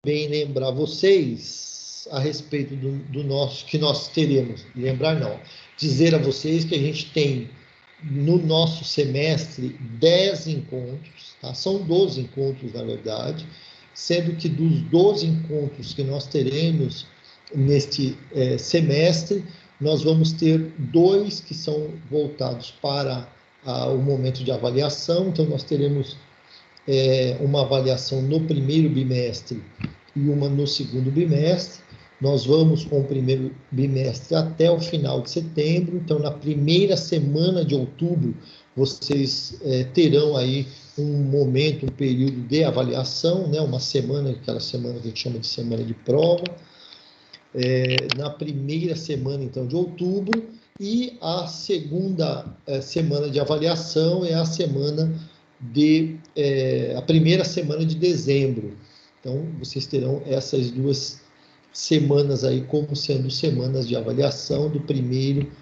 bem lembrar vocês a respeito do nosso, que nós teremos, lembrar não, dizer a vocês que a gente tem no nosso semestre 10 encontros, tá? São 12 encontros, na verdade, sendo que dos 12 encontros que nós teremos neste semestre, nós vamos ter 2 que são voltados para o momento de avaliação, então nós teremos uma avaliação no primeiro bimestre e uma no segundo bimestre. Nós vamos com o primeiro bimestre até o final de setembro, então na primeira semana de outubro vocês terão aí um momento, um período de avaliação, né? Uma semana, aquela semana que a gente chama de semana de prova, na primeira semana então de outubro, e a segunda semana de avaliação é a semana a primeira semana de dezembro. Então, vocês terão essas 2 semanas aí como sendo semanas de avaliação do primeiro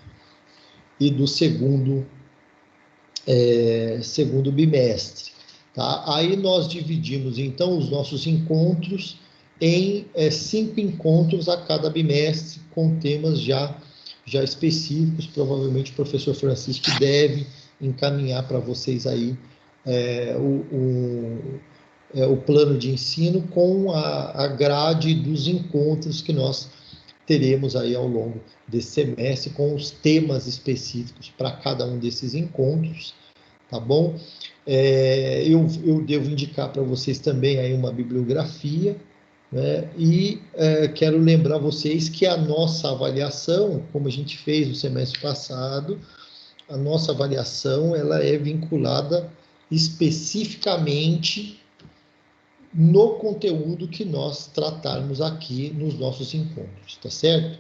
e do segundo bimestre. Tá? Aí nós dividimos, então, os nossos encontros em 5 encontros a cada bimestre, com temas já específicos. Provavelmente o professor Francisco deve encaminhar para vocês aí o plano de ensino com a grade dos encontros que nós teremos aí ao longo desse semestre, com os temas específicos para cada um desses encontros, tá bom? Eu devo indicar para vocês também aí uma bibliografia, né? E quero lembrar vocês que a nossa avaliação, como a gente fez no semestre passado, a nossa avaliação ela é vinculada especificamente no conteúdo que nós tratarmos aqui nos nossos encontros, tá certo?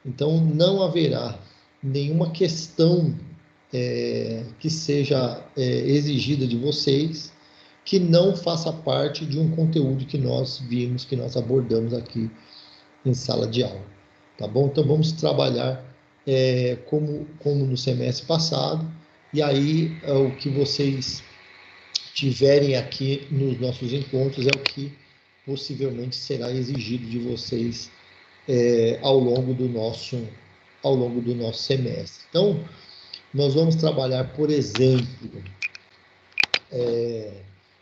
Então, não haverá nenhuma questão que seja exigida de vocês que não faça parte de um conteúdo que nós vimos, que nós abordamos aqui em sala de aula, tá bom? Então, vamos trabalhar como no semestre passado, e aí o que vocês tiverem aqui nos nossos encontros é o que possivelmente será exigido de vocês ao longo do nosso semestre. Então, nós vamos trabalhar, por exemplo,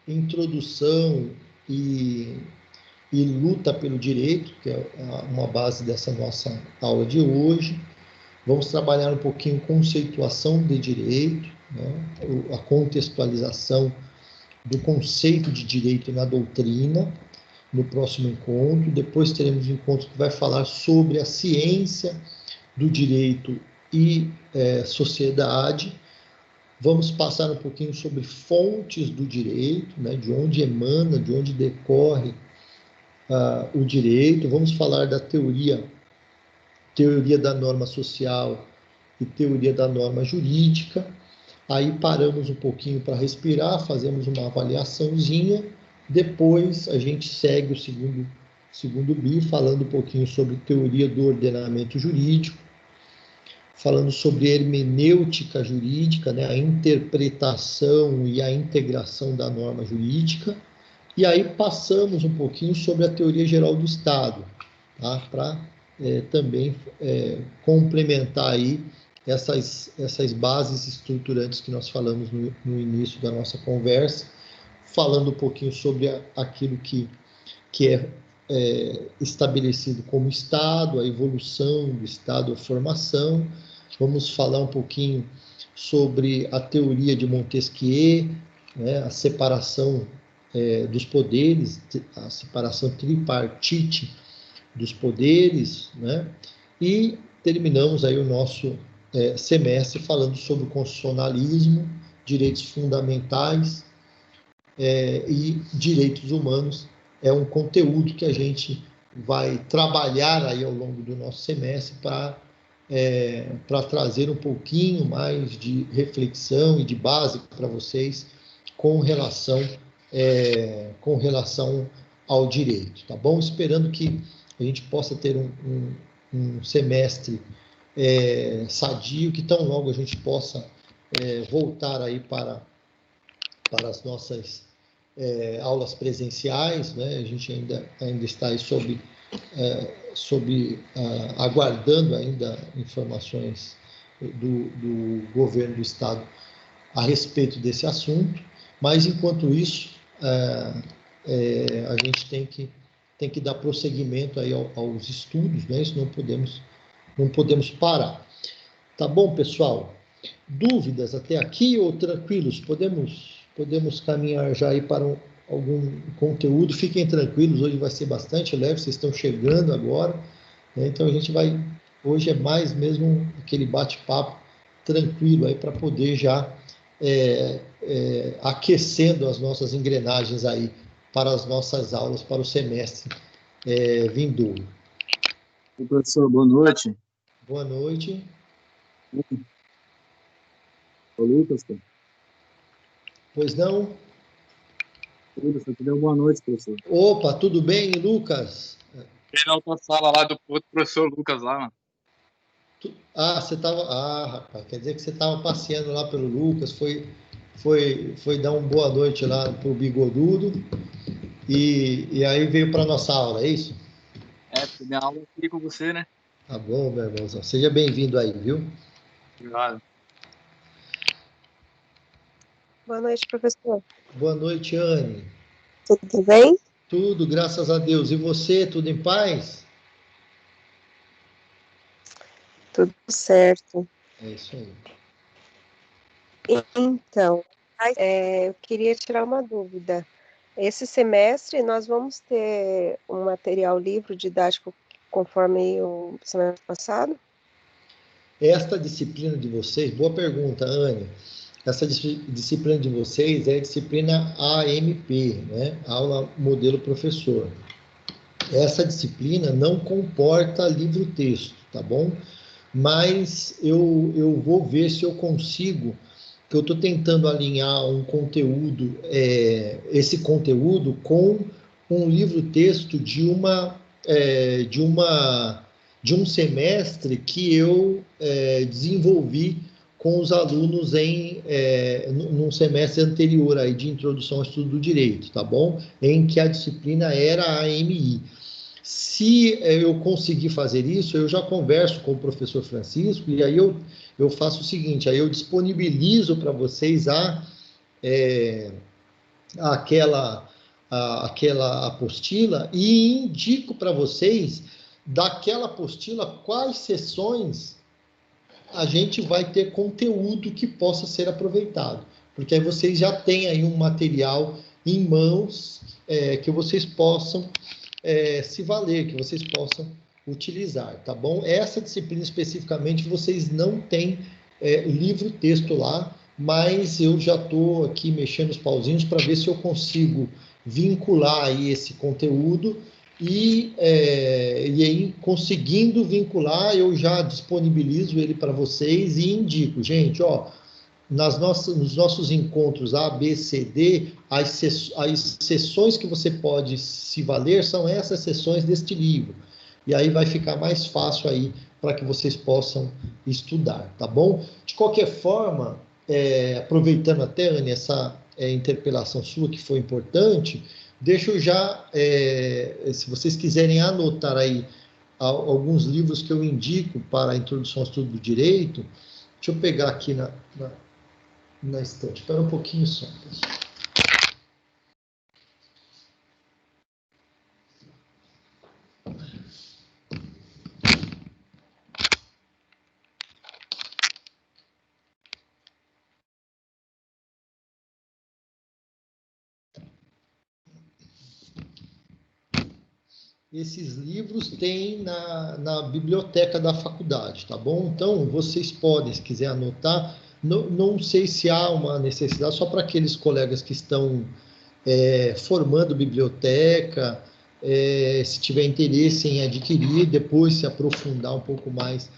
introdução e luta pelo direito, que é uma base dessa nossa aula de hoje. Vamos trabalhar um pouquinho conceituação de direito, né? A contextualização do conceito de direito na doutrina, no próximo encontro. Depois teremos um encontro que vai falar sobre a ciência do direito e sociedade. Vamos passar um pouquinho sobre fontes do direito, né, de onde emana, de onde decorre o direito. Vamos falar da teoria da norma social e teoria da norma jurídica. Aí paramos um pouquinho para respirar, fazemos uma avaliaçãozinha, depois a gente segue o segundo BI, falando um pouquinho sobre teoria do ordenamento jurídico, falando sobre hermenêutica jurídica, né, a interpretação e a integração da norma jurídica, e aí passamos um pouquinho sobre a teoria geral do Estado, tá, para também complementar aí essas bases estruturantes que nós falamos no início da nossa conversa, falando um pouquinho sobre aquilo que é estabelecido como Estado, a evolução do Estado, a formação. Vamos falar um pouquinho sobre a teoria de Montesquieu, né, a separação dos poderes, a separação tripartite dos poderes, né? E terminamos aí o nosso semestre falando sobre o constitucionalismo, direitos fundamentais e direitos humanos. É um conteúdo que a gente vai trabalhar aí ao longo do nosso semestre para trazer um pouquinho mais de reflexão e de base para vocês com relação ao direito, tá bom? Esperando que a gente possa ter um semestre sadio, que tão logo a gente possa voltar aí para as nossas aulas presenciais, né? A gente ainda está aí aguardando ainda informações do governo do estado a respeito desse assunto, mas enquanto isso, a gente tem que dar prosseguimento aí aos estudos, né? Isso não podemos parar. Tá bom, pessoal? Dúvidas até aqui ou tranquilos? Podemos caminhar já aí para algum conteúdo. Fiquem tranquilos, hoje vai ser bastante leve, vocês estão chegando agora, né? Então a gente vai, hoje é mais mesmo aquele bate-papo tranquilo aí para poder já aquecendo as nossas engrenagens aí para as nossas aulas para o semestre vindouro. Professor, boa noite. Boa noite. Ô, Lucas, cara. Pois não? Tudo, só te deu boa noite, professor. Opa, tudo bem, Lucas? Tem na outra sala lá do outro professor Lucas lá, mano. Você estava. Rapaz, quer dizer que você estava passeando lá pelo Lucas, foi dar uma boa noite lá pro Bigodudo e aí veio para nossa aula, é isso? Porque minha aula aqui com você, né? Tá bom, meu irmãozão. Seja bem-vindo aí, viu? Obrigado. Boa noite, professor. Boa noite, Anne. Tudo bem? Tudo, graças a Deus. E você, tudo em paz? Tudo certo. É isso aí. Então, eu queria tirar uma dúvida. Esse semestre nós vamos ter um material livro didático conforme o semestre passado? Esta disciplina de vocês, boa pergunta, Anne. Essa disciplina de vocês é a disciplina AMP, né? Aula Modelo Professor. Essa disciplina não comporta livro-texto, tá bom? Mas eu vou ver se eu consigo, que eu estou tentando alinhar um conteúdo, esse conteúdo com um livro-texto de um semestre que eu desenvolvi com os alunos num semestre anterior aí de introdução ao estudo do direito, tá bom? Em que a disciplina era a AMI. Se eu conseguir fazer isso, eu já converso com o professor Francisco e aí eu faço o seguinte, aí eu disponibilizo para vocês aquela apostila e indico para vocês daquela apostila quais sessões a gente vai ter conteúdo que possa ser aproveitado, porque aí vocês já têm aí um material em mãos que vocês possam se valer, que vocês possam utilizar, tá bom? Essa disciplina especificamente vocês não têm livro-texto lá, mas eu já estou aqui mexendo os pauzinhos para ver se eu consigo vincular aí esse conteúdo e aí, conseguindo vincular, eu já disponibilizo ele para vocês e indico, gente, ó, nos nossos encontros A, B, C, D, as sessões que você pode se valer são essas sessões deste livro. E aí vai ficar mais fácil aí para que vocês possam estudar, tá bom? De qualquer forma, aproveitando até, Anne, essa interpelação sua que foi importante, deixa eu já, se vocês quiserem anotar aí alguns livros que eu indico para a introdução ao estudo do direito, deixa eu pegar aqui na estante. Espera um pouquinho só, pessoal. Esses livros tem na biblioteca da faculdade, tá bom? Então, vocês podem, se quiser anotar, não sei se há uma necessidade, só para aqueles colegas que estão formando biblioteca, se tiver interesse em adquirir, depois se aprofundar um pouco mais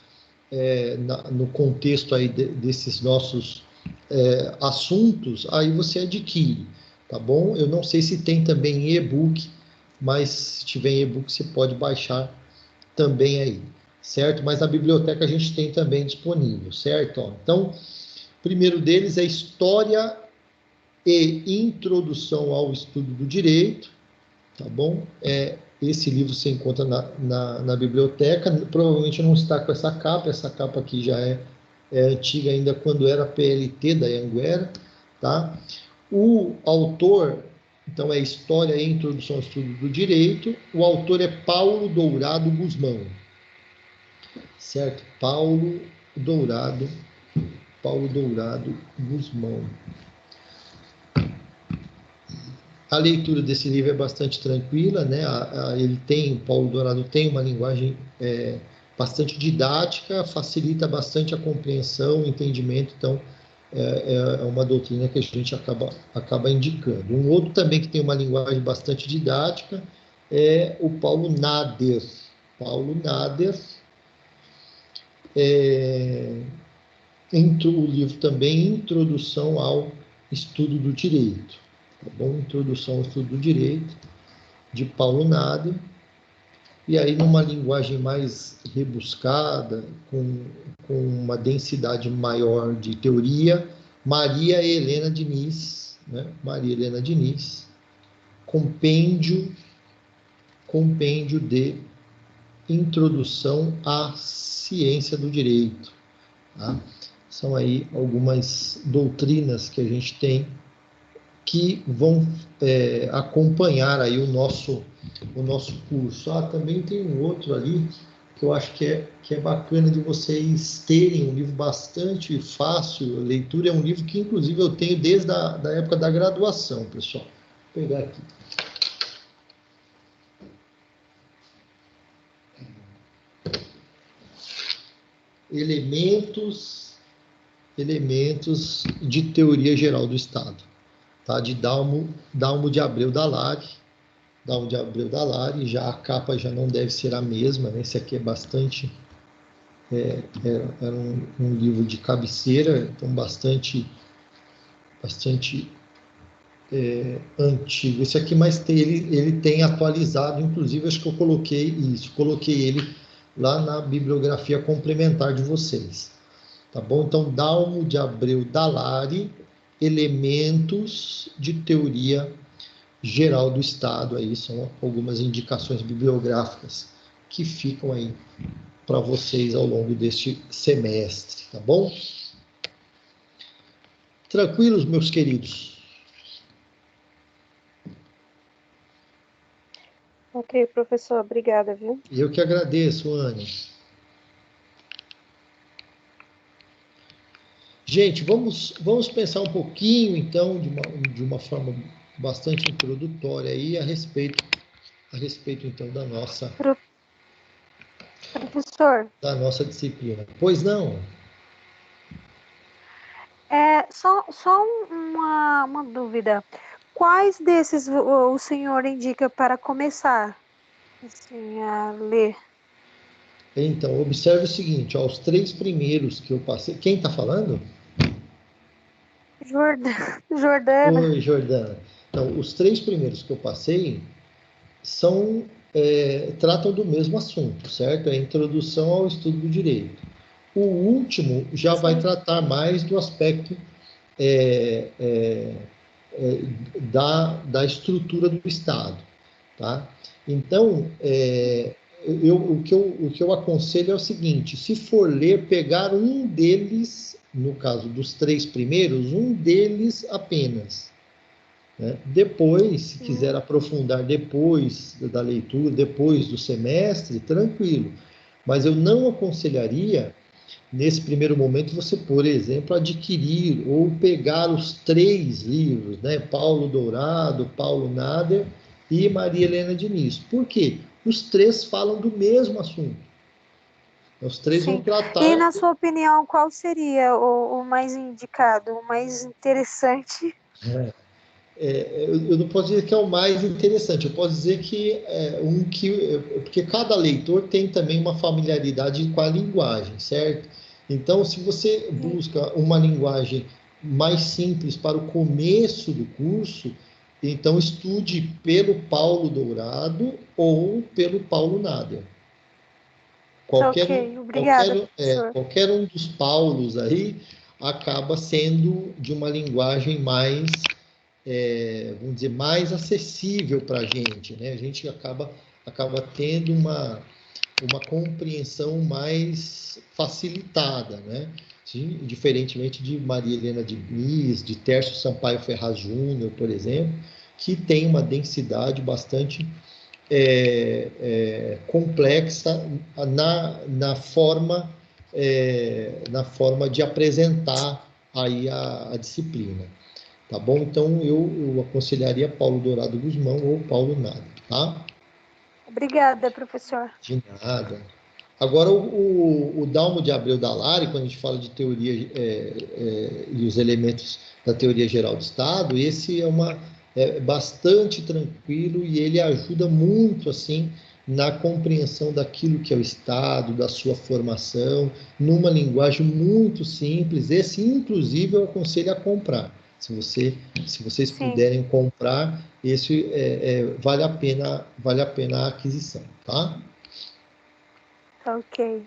no contexto aí desses nossos assuntos, aí você adquire, tá bom? Eu não sei se tem também e-book, mas se tiver e-book você pode baixar também aí, certo? Mas na biblioteca a gente tem também disponível, certo? Ó, então, o primeiro deles é História e Introdução ao Estudo do Direito, tá bom? Esse livro você encontra na biblioteca, provavelmente não está com essa capa aqui já é antiga ainda, quando era PLT da Anhanguera, tá? O autor, então, é História e Introdução ao Estudo do Direito, o autor é Paulo Dourado Guzmão, certo? Paulo Dourado Guzmão. A leitura desse livro é bastante tranquila, né? O Paulo Dourado tem uma linguagem bastante didática, facilita bastante a compreensão, o entendimento, então é uma doutrina que a gente acaba indicando. Um outro também que tem uma linguagem bastante didática é o Paulo Nader. Paulo Nader, o livro também Introdução ao Estudo do Direito, tá bom? Introdução ao Estudo do Direito, de Paulo Nader, e aí numa linguagem mais rebuscada, com uma densidade maior de teoria, Maria Helena Diniz, né? Maria Helena Diniz, compêndio de Introdução à Ciência do Direito, tá? São aí algumas doutrinas que a gente tem que vão acompanhar aí o nosso curso. Também tem um outro ali que eu acho que é bacana de vocês terem, um livro bastante fácil, a leitura, é um livro que inclusive eu tenho desde a da época da graduação, pessoal. Vou pegar aqui. Elementos de Teoria Geral do Estado, tá? De Dalmo de Abreu Dallari. Já a capa já não deve ser a mesma, né? Esse aqui é bastante... era um livro de cabeceira, então bastante antigo. Esse aqui, mas ele tem atualizado, inclusive acho que eu coloquei ele lá na bibliografia complementar de vocês, tá bom? Então, Dalmo de Abreu Dallari, Elementos de Teoria Geral do Estado, aí são algumas indicações bibliográficas que ficam aí para vocês ao longo deste semestre, tá bom? Tranquilos, meus queridos? Ok, professor, obrigada, viu? Eu que agradeço, Anne. Gente, vamos pensar um pouquinho, então, de uma forma bastante introdutória aí a respeito então, Professor, da nossa disciplina. Pois não? só uma dúvida. Quais desses o senhor indica para começar assim, a ler? Então, observe o seguinte, ó, os 3 primeiros que eu passei... Quem está falando? Jordana. Oi, Jordana. Então, os 3 primeiros que eu passei tratam do mesmo assunto, certo? É a introdução ao estudo do direito. O último já vai tratar mais do aspecto da estrutura do Estado, tá? Então, o que eu aconselho é o seguinte: se for ler, pegar um deles, no caso dos 3 primeiros, um deles apenas, né? Depois, se quiser aprofundar depois da leitura, depois do semestre, tranquilo. Mas eu não aconselharia, nesse primeiro momento, você, por exemplo, adquirir ou pegar os 3 livros, né? Paulo Dourado, Paulo Nader e Maria Helena Diniz. Por quê? Os 3 falam do mesmo assunto. Os 3 vão tratar... E, na sua opinião, qual seria o mais indicado, o mais interessante? Eu não posso dizer que é o mais interessante, eu posso dizer que porque cada leitor tem também uma familiaridade com a linguagem, certo? Então, se você busca uma linguagem mais simples para o começo do curso, então estude pelo Paulo Dourado ou pelo Paulo Nader. Obrigada, qualquer um dos Paulos aí acaba sendo de uma linguagem mais vamos dizer, mais acessível para a gente, né? A gente acaba tendo uma compreensão mais facilitada, né? Sim, diferentemente de Maria Helena Diniz, de Tércio Sampaio Ferraz Júnior, por exemplo, que tem uma densidade bastante complexa na forma de apresentar aí a disciplina, tá bom? Então eu aconselharia Paulo Dourado Guzmão ou Paulo Nada, tá? Obrigada, professor. De nada. Agora, o Dalmo de Abreu Dallari, quando a gente fala de teoria e os elementos da teoria geral do Estado, esse é bastante tranquilo e ele ajuda muito, assim, na compreensão daquilo que é o Estado, da sua formação, numa linguagem muito simples. Esse, inclusive, eu aconselho a comprar. Se vocês Sim. puderem comprar, esse vale a pena a aquisição, tá? Ok.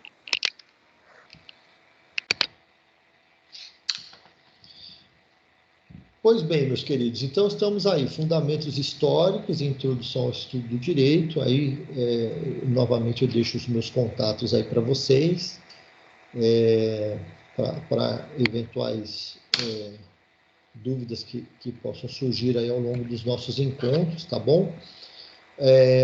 Pois bem, meus queridos, então estamos aí, fundamentos históricos, introdução ao estudo do direito, aí novamente eu deixo os meus contatos aí para vocês, para eventuais dúvidas que possam surgir aí ao longo dos nossos encontros, tá bom?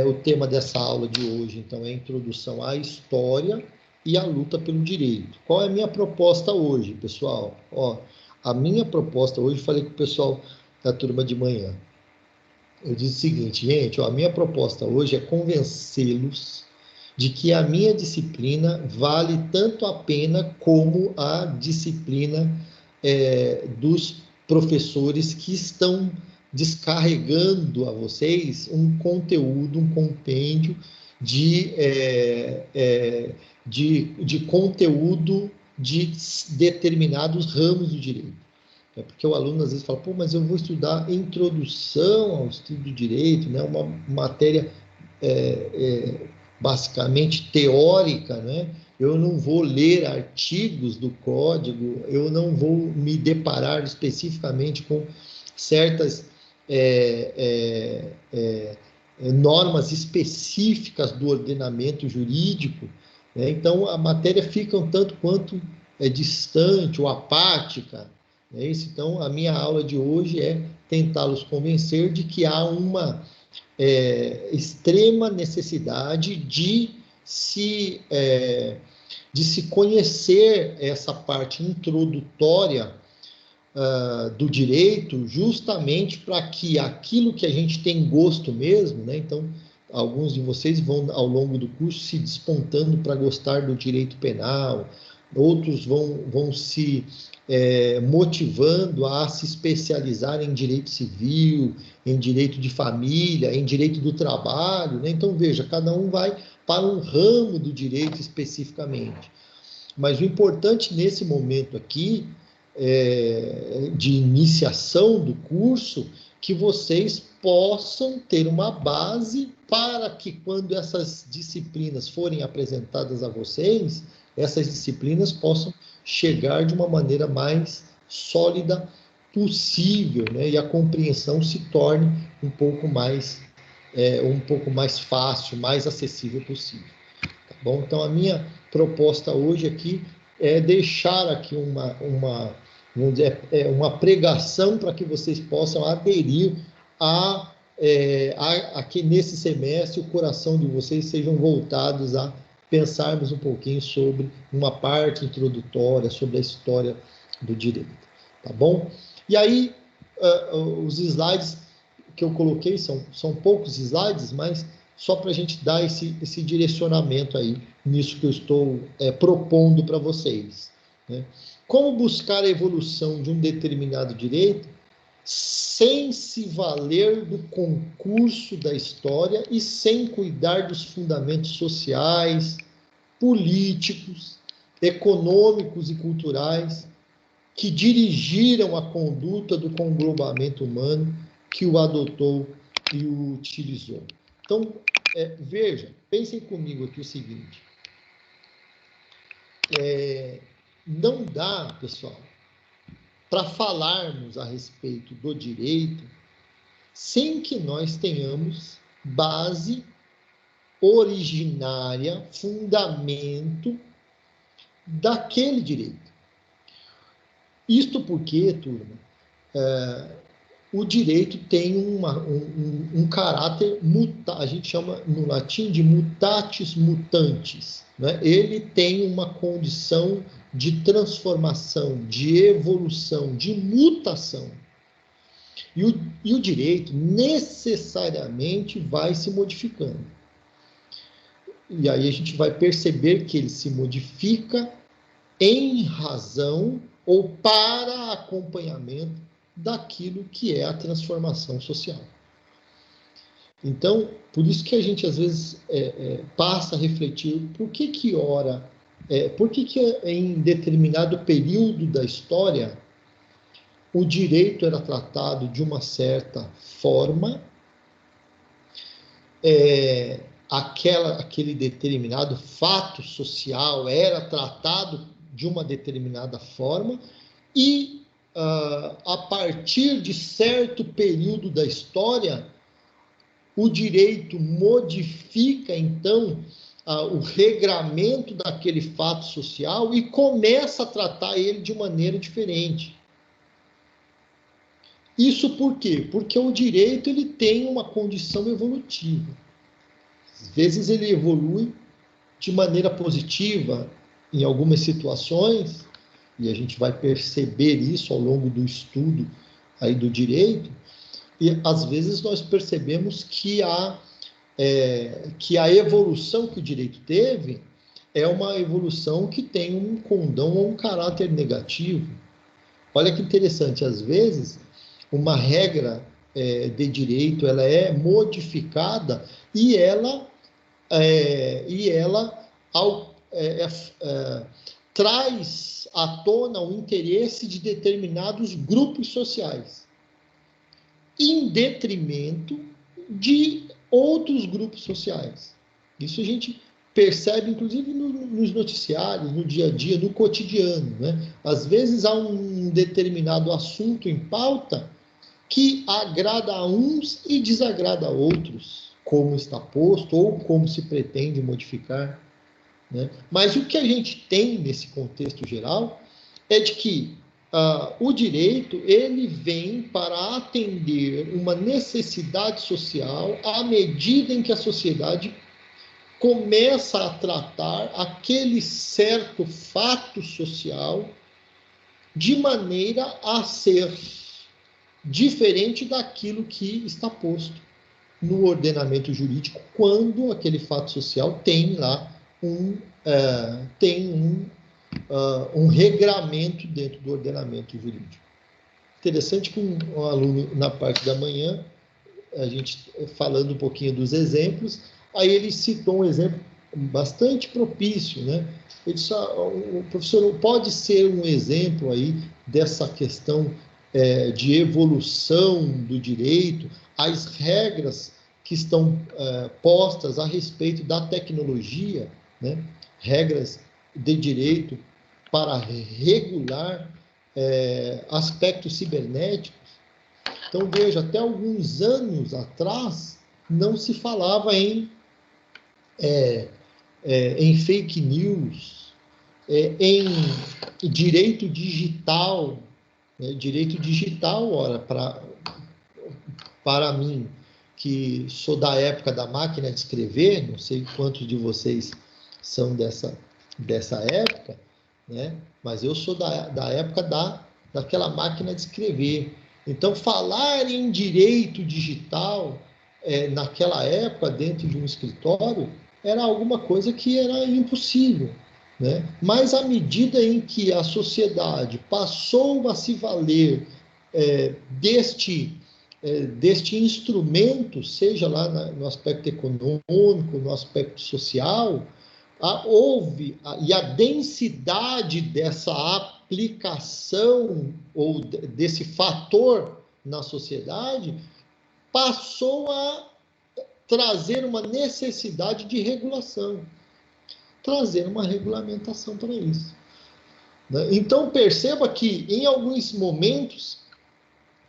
O tema dessa aula de hoje, então, é a introdução à história e à luta pelo direito. Qual é a minha proposta hoje, pessoal? A minha proposta hoje, falei com o pessoal da turma de manhã. Eu disse o seguinte, gente, a minha proposta hoje é convencê-los de que a minha disciplina vale tanto a pena como a disciplina dos professores que estão descarregando a vocês um conteúdo, um compêndio de conteúdo de determinados ramos do direito. Porque o aluno às vezes fala, pô, mas eu vou estudar introdução ao estudo do direito, né? Uma matéria basicamente teórica, né? Eu não vou ler artigos do código, eu não vou me deparar especificamente com certas normas específicas do ordenamento jurídico, né? Então a matéria fica um tanto quanto distante ou apática. É isso? Então a minha aula de hoje é tentá-los convencer de que há uma extrema necessidade de se conhecer essa parte introdutória do direito, justamente para que aquilo que a gente tem gosto mesmo, né? Então, alguns de vocês vão, ao longo do curso, se despontando para gostar do direito penal, outros vão se motivando a se especializar em direito civil, em direito de família, em direito do trabalho, né? Então, veja, cada um vai para um ramo do direito especificamente. Mas o importante nesse momento aqui, de iniciação do curso, que vocês possam ter uma base para que, quando essas disciplinas forem apresentadas a vocês, essas disciplinas possam chegar de uma maneira mais sólida possível, né? E a compreensão se torne um pouco mais fácil, mais acessível possível. Tá bom? Então, a minha proposta hoje aqui é deixar aqui vamos dizer, uma pregação para que vocês possam aderir a que nesse semestre o coração de vocês sejam voltados a pensarmos um pouquinho sobre uma parte introdutória, sobre a história do direito, tá bom? E aí, os slides que eu coloquei são poucos slides, mas só para a gente dar esse direcionamento aí, nisso que eu estou propondo para vocês, né? Como buscar a evolução de um determinado direito sem se valer do concurso da história e sem cuidar dos fundamentos sociais, políticos, econômicos e culturais que dirigiram a conduta do conglobamento humano que o adotou e o utilizou. Então, veja, pensem comigo aqui o seguinte. Não dá, pessoal, para falarmos a respeito do direito sem que nós tenhamos base originária, fundamento daquele direito. Isto porque, turma, o direito tem um caráter, a gente chama no latim de mutatis mutandis, né? Ele tem uma condição de transformação, de evolução, de mutação. E o direito necessariamente vai se modificando. E aí a gente vai perceber que ele se modifica em razão ou para acompanhamento daquilo que é a transformação social. Então, por isso que a gente às vezes passa a refletir por que em determinado período da história o direito era tratado de uma certa forma, aquele determinado fato social era tratado de uma determinada forma, e a partir de certo período da história, o direito modifica, então, o regramento daquele fato social e começa a tratar ele de maneira diferente. Isso por quê? Porque o direito ele tem uma condição evolutiva. Às vezes ele evolui de maneira positiva em algumas situações, e a gente vai perceber isso ao longo do estudo aí do direito, e às vezes nós percebemos que a evolução que o direito teve é uma evolução que tem um condão ou um caráter negativo. Olha que interessante, às vezes uma regra de direito ela é modificada e ela traz à tona o interesse de determinados grupos sociais, em detrimento de outros grupos sociais. Isso a gente percebe, inclusive, nos noticiários, no dia a dia, no cotidiano, né? Às vezes há um determinado assunto em pauta que agrada a uns e desagrada a outros, como está posto ou como se pretende modificar, né? Mas o que a gente tem nesse contexto geral é de que o direito ele vem para atender uma necessidade social à medida em que a sociedade começa a tratar aquele certo fato social de maneira a ser diferente daquilo que está posto no ordenamento jurídico, quando aquele fato social tem lá um regramento dentro do ordenamento jurídico. Interessante que um aluno, na parte da manhã, a gente falando um pouquinho dos exemplos, aí ele citou um exemplo bastante propício, né? Ele disse, o professor, pode ser um exemplo aí dessa questão de evolução do direito, as regras que estão postas a respeito da tecnologia, né? Regras de direito para regular aspectos cibernéticos. Então, veja, até alguns anos atrás, não se falava em fake news, em direito digital. Né? Direito digital, ora, para mim, que sou da época da máquina de escrever, não sei quantos de vocês são dessa época, né? Mas eu sou da época daquela máquina de escrever. Então, falar em direito digital naquela época, dentro de um escritório, era alguma coisa que era impossível, né? Mas à medida em que a sociedade passou a se valer deste instrumento, seja lá no aspecto econômico, no aspecto social, e a densidade dessa aplicação ou desse fator na sociedade passou a trazer uma necessidade de regulação, trazer uma regulamentação para isso. Então, perceba que, em alguns momentos,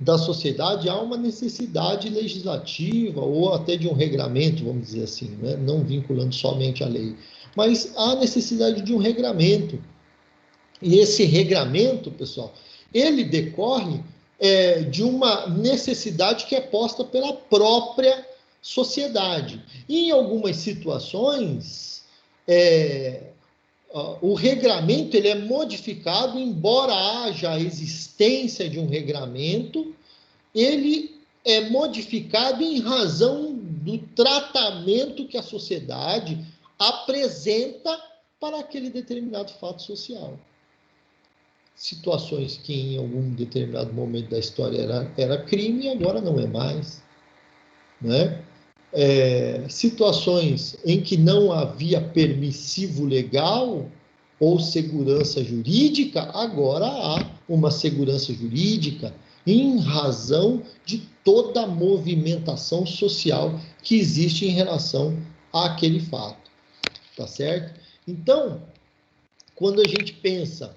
da sociedade, há uma necessidade legislativa ou até de um regramento, vamos dizer assim, né? Não vinculando somente a lei, mas há necessidade de um regramento. E esse regramento, pessoal, ele decorre de uma necessidade que é posta pela própria sociedade. E em algumas situações, o regramento ele é modificado, embora haja a existência de um regramento, ele é modificado em razão do tratamento que a sociedade apresenta para aquele determinado fato social. Situações que em algum determinado momento da história era crime, agora não é mais, né? Situações em que não havia permissivo legal ou segurança jurídica, agora há uma segurança jurídica em razão de toda a movimentação social que existe em relação àquele fato, tá certo? Então, quando a gente pensa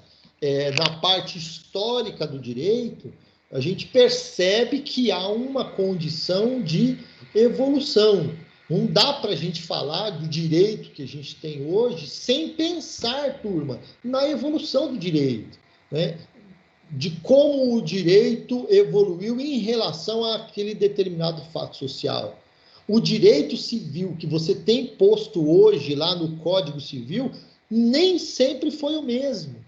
na parte histórica do direito, a gente percebe que há uma condição de evolução. Não dá para a gente falar do direito que a gente tem hoje sem pensar, turma, na evolução do direito, né? De como o direito evoluiu em relação àquele determinado fato social. O direito civil que você tem posto hoje lá no Código Civil nem sempre foi o mesmo.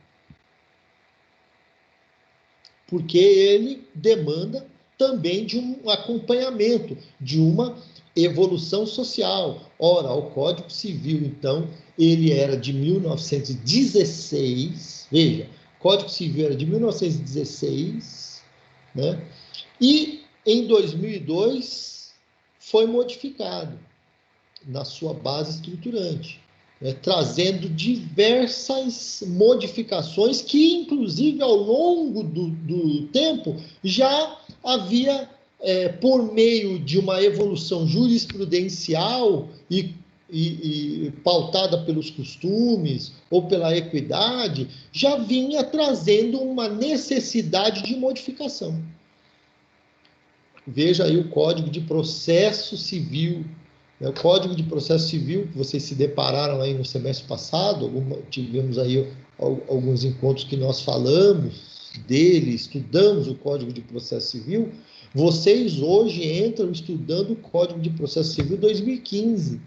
Porque ele demanda também de um acompanhamento, de uma evolução social. Ora, o Código Civil, então, ele era de 1916, veja, o Código Civil era de 1916, né? E em 2002 foi modificado na sua base estruturante, trazendo diversas modificações que, inclusive, ao longo do tempo, já havia, por meio de uma evolução jurisprudencial e pautada pelos costumes ou pela equidade, já vinha trazendo uma necessidade de modificação. Veja aí o Código de Processo Civil. O Código de Processo Civil, que vocês se depararam aí no semestre passado, tivemos aí alguns encontros que nós falamos dele, estudamos o Código de Processo Civil. Vocês hoje entram estudando o Código de Processo Civil 2015.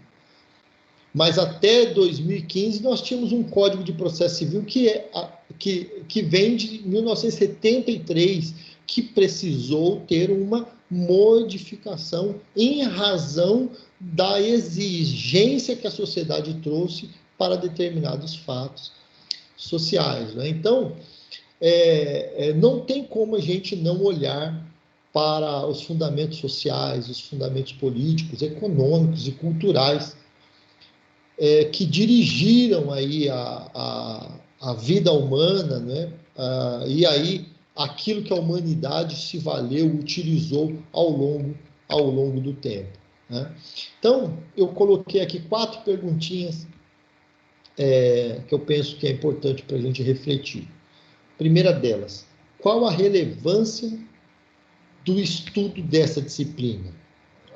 Mas até 2015 nós tínhamos um Código de Processo Civil que vem de 1973, que precisou ter uma modificação em razão da exigência que a sociedade trouxe para determinados fatos sociais, né? Então, não tem como a gente não olhar para os fundamentos sociais, os fundamentos políticos, econômicos e culturais que dirigiram aí a vida humana, né? E aí aquilo que a humanidade se valeu, utilizou ao longo do tempo, né? Então, eu coloquei aqui 4 perguntinhas que eu penso que é importante para a gente refletir. Primeira delas, qual a relevância do estudo dessa disciplina?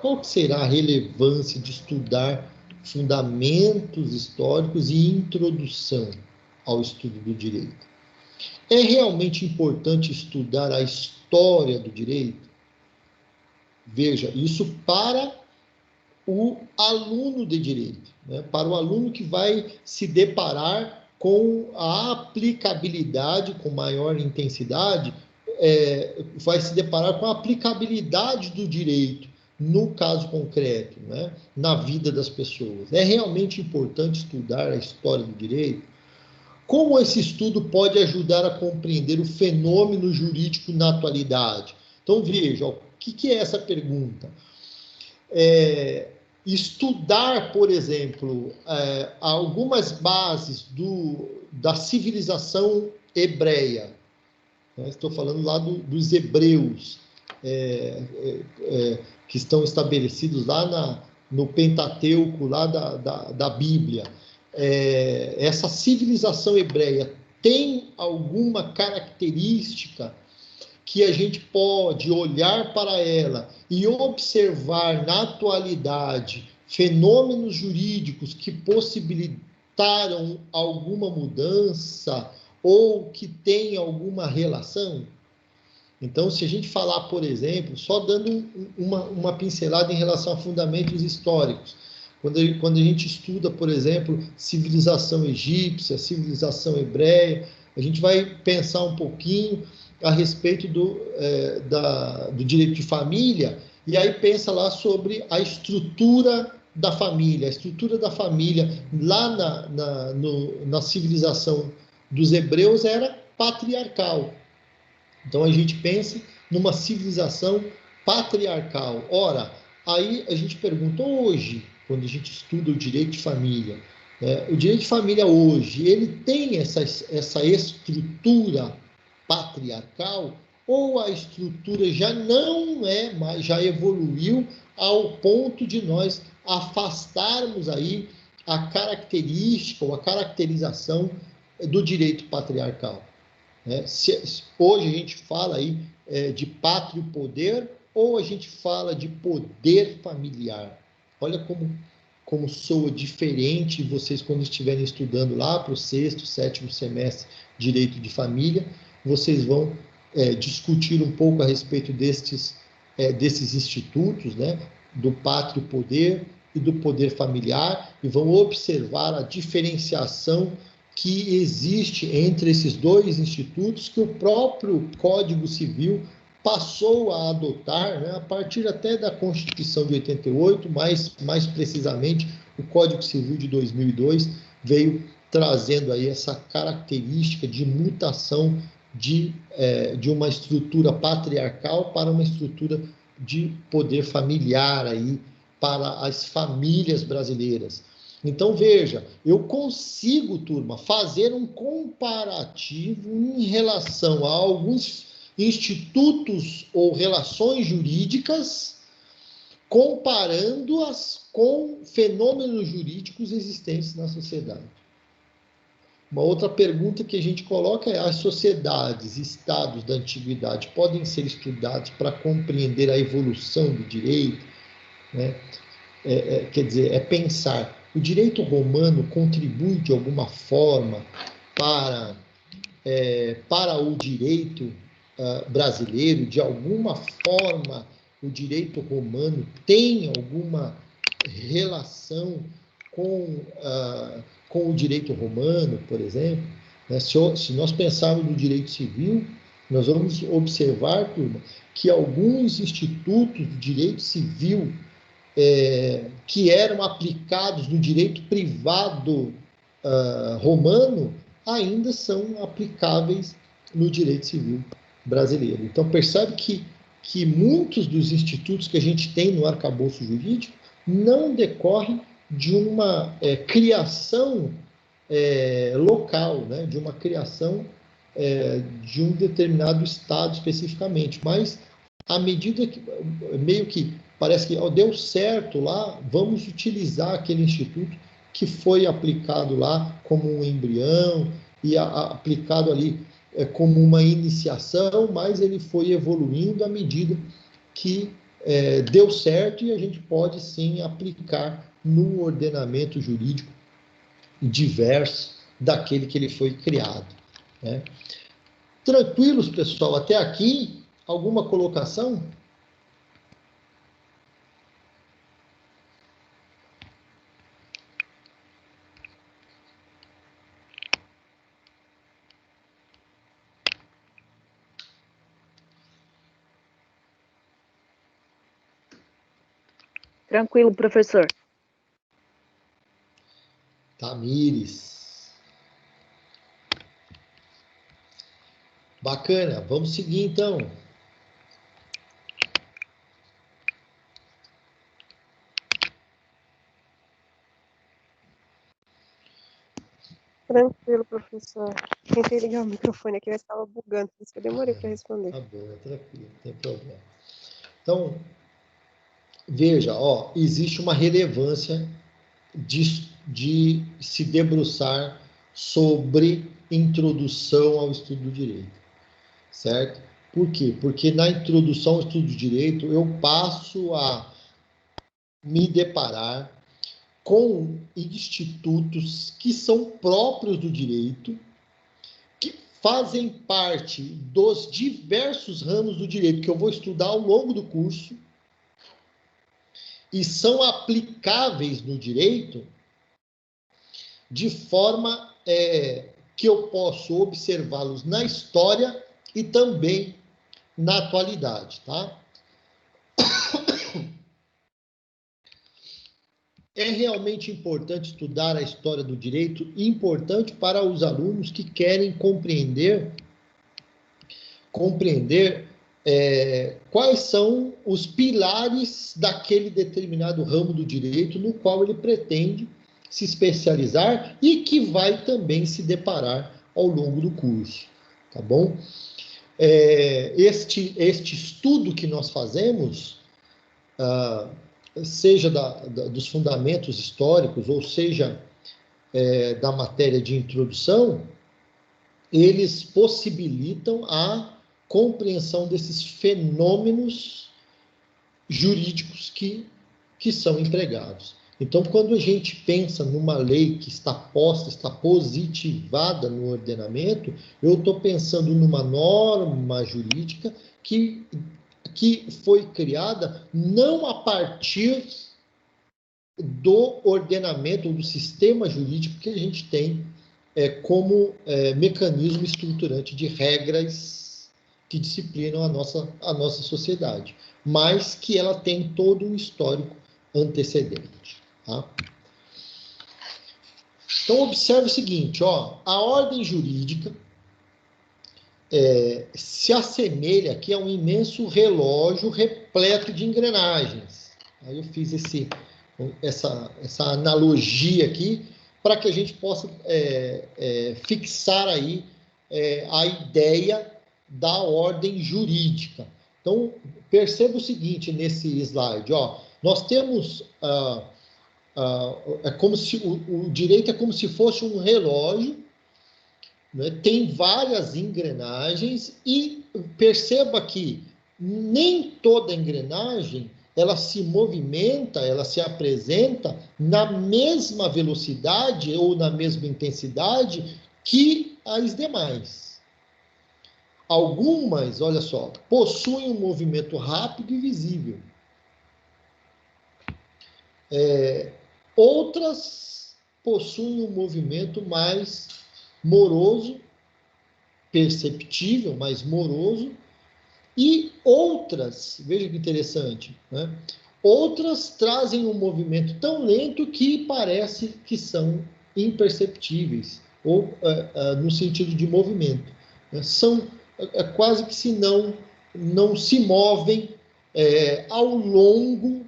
Qual será a relevância de estudar fundamentos históricos e introdução ao estudo do direito? É realmente importante estudar a história do direito? Veja, isso para o aluno de direito, né? Para o aluno que vai se deparar com a aplicabilidade, com maior intensidade, vai se deparar com a aplicabilidade do direito no caso concreto, né? Na vida das pessoas. É realmente importante estudar a história do direito? Como esse estudo pode ajudar a compreender o fenômeno jurídico na atualidade? Então, veja, o que é essa pergunta? Estudar, por exemplo, algumas bases da civilização hebreia. Estou falando lá dos hebreus, que estão estabelecidos lá no Pentateuco, lá da Bíblia. Essa civilização hebreia tem alguma característica que a gente pode olhar para ela e observar na atualidade fenômenos jurídicos que possibilitaram alguma mudança ou que tem alguma relação? Então, se a gente falar, por exemplo, só dando uma pincelada em relação a fundamentos históricos, quando a gente estuda, por exemplo, civilização egípcia, civilização hebreia, a gente vai pensar um pouquinho a respeito do direito de família, e aí pensa lá sobre a estrutura da família. A estrutura da família lá na civilização dos hebreus era patriarcal. Então a gente pensa numa civilização patriarcal. Ora, aí a gente pergunta hoje, quando a gente estuda o direito de família, o direito de família hoje, ele tem essa estrutura patriarcal, ou a estrutura já não é mais, já evoluiu ao ponto de nós afastarmos aí a característica ou a caracterização do direito patriarcal? Hoje a gente fala aí de pátrio poder, ou a gente fala de poder familiar? Olha como soa diferente vocês quando estiverem estudando lá para o 6º, 7º semestre direito de família, vocês vão discutir um pouco a respeito desses institutos, né, do pátrio poder e do poder familiar, e vão observar a diferenciação que existe entre esses dois institutos, que o próprio Código Civil passou a adotar, né, a partir até da Constituição de 88, mais precisamente o Código Civil de 2002 veio trazendo aí essa característica de mutação de uma estrutura patriarcal para uma estrutura de poder familiar aí para as famílias brasileiras. Então, veja, eu consigo, turma, fazer um comparativo em relação a alguns institutos ou relações jurídicas, comparando-as com fenômenos jurídicos existentes na sociedade. Uma outra pergunta que a gente coloca é: as sociedades, estados da antiguidade podem ser estudados para compreender a evolução do direito? Né? Quer dizer, pensar, o direito romano contribui de alguma forma para o direito brasileiro? De alguma forma, o direito romano tem alguma relação com o direito romano, por exemplo? Se nós pensarmos no direito civil, nós vamos observar, turma, que alguns institutos do direito civil que eram aplicados no direito privado romano ainda são aplicáveis no direito civil brasileiro. Então, percebe que muitos dos institutos que a gente tem no arcabouço jurídico não decorrem de uma criação local, né? De uma criação de um determinado estado especificamente, mas à medida que meio que parece que deu certo lá, vamos utilizar aquele instituto que foi aplicado lá como um embrião e aplicado ali como uma iniciação, mas ele foi evoluindo à medida que deu certo, e a gente pode sim aplicar no ordenamento jurídico diverso daquele que ele foi criado. Né? Tranquilos, pessoal? Até aqui, alguma colocação? Tranquilo, professor. Tamires. Bacana, vamos seguir então. Tranquilo, professor. Tentei ligar o microfone aqui, mas estava bugando, por isso que eu demorei para responder. Tá bom, tranquilo, não tem problema. Então, veja, existe uma relevância de se debruçar sobre introdução ao estudo do direito, certo? Por quê? Porque na introdução ao estudo de direito eu passo a me deparar com institutos que são próprios do direito, que fazem parte dos diversos ramos do direito que eu vou estudar ao longo do curso e são aplicáveis no direito de forma que eu posso observá-los na história e também na atualidade, tá? É realmente importante estudar a história do direito, importante para os alunos que querem compreender quais são os pilares daquele determinado ramo do direito no qual ele pretende se especializar e que vai também se deparar ao longo do curso, tá bom? Este estudo que nós fazemos, seja dos fundamentos históricos, ou seja, da matéria de introdução, eles possibilitam a compreensão desses fenômenos jurídicos que são empregados. Então, quando a gente pensa numa lei que está posta, está positivada no ordenamento, eu estou pensando numa norma jurídica que foi criada não a partir do ordenamento, ou do sistema jurídico que a gente tem como mecanismo estruturante de regras que disciplinam a nossa sociedade, mas que ela tem todo um histórico antecedente. Tá? Então, observe o seguinte, a ordem jurídica se assemelha aqui a um imenso relógio repleto de engrenagens. Aí eu fiz essa analogia aqui para que a gente possa fixar aí a ideia da ordem jurídica. Então, perceba o seguinte nesse slide, nós temos como se o direito é como se fosse um relógio, né? Tem várias engrenagens e perceba que nem toda engrenagem ela se movimenta, ela se apresenta na mesma velocidade ou na mesma intensidade que as demais. Algumas, olha só, possuem um movimento rápido e visível. Outras possuem um movimento mais moroso, perceptível, mais moroso, e outras, veja que interessante, né? Outras trazem um movimento tão lento que parece que são imperceptíveis, ou no sentido de movimento. Né? São quase que se não se movem ao longo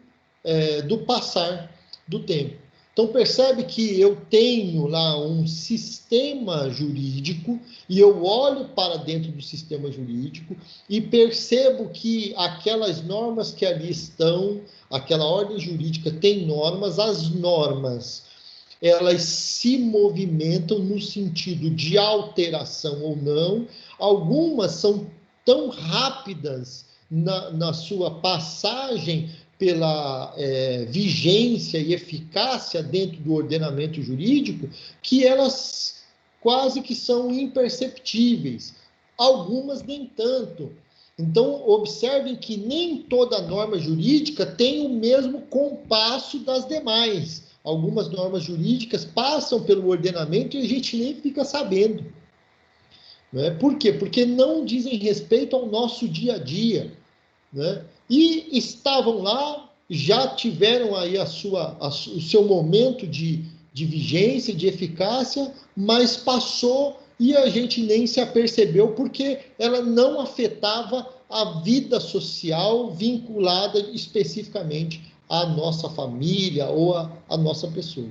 do passar do tempo. Então, percebe que eu tenho lá um sistema jurídico e eu olho para dentro do sistema jurídico e percebo que aquelas normas que ali estão, aquela ordem jurídica tem normas, as normas, elas se movimentam no sentido de alteração ou não. Algumas são tão rápidas na sua passagem pela vigência e eficácia dentro do ordenamento jurídico, que elas quase que são imperceptíveis. Algumas nem tanto. Então, observem que nem toda norma jurídica tem o mesmo compasso das demais. Algumas normas jurídicas passam pelo ordenamento e a gente nem fica sabendo. Né? Por quê? Porque não dizem respeito ao nosso dia a dia. Né? E estavam lá, já tiveram aí o seu momento de vigência, de eficácia, mas passou e a gente nem se apercebeu porque ela não afetava a vida social vinculada especificamente à nossa família ou à nossa pessoa.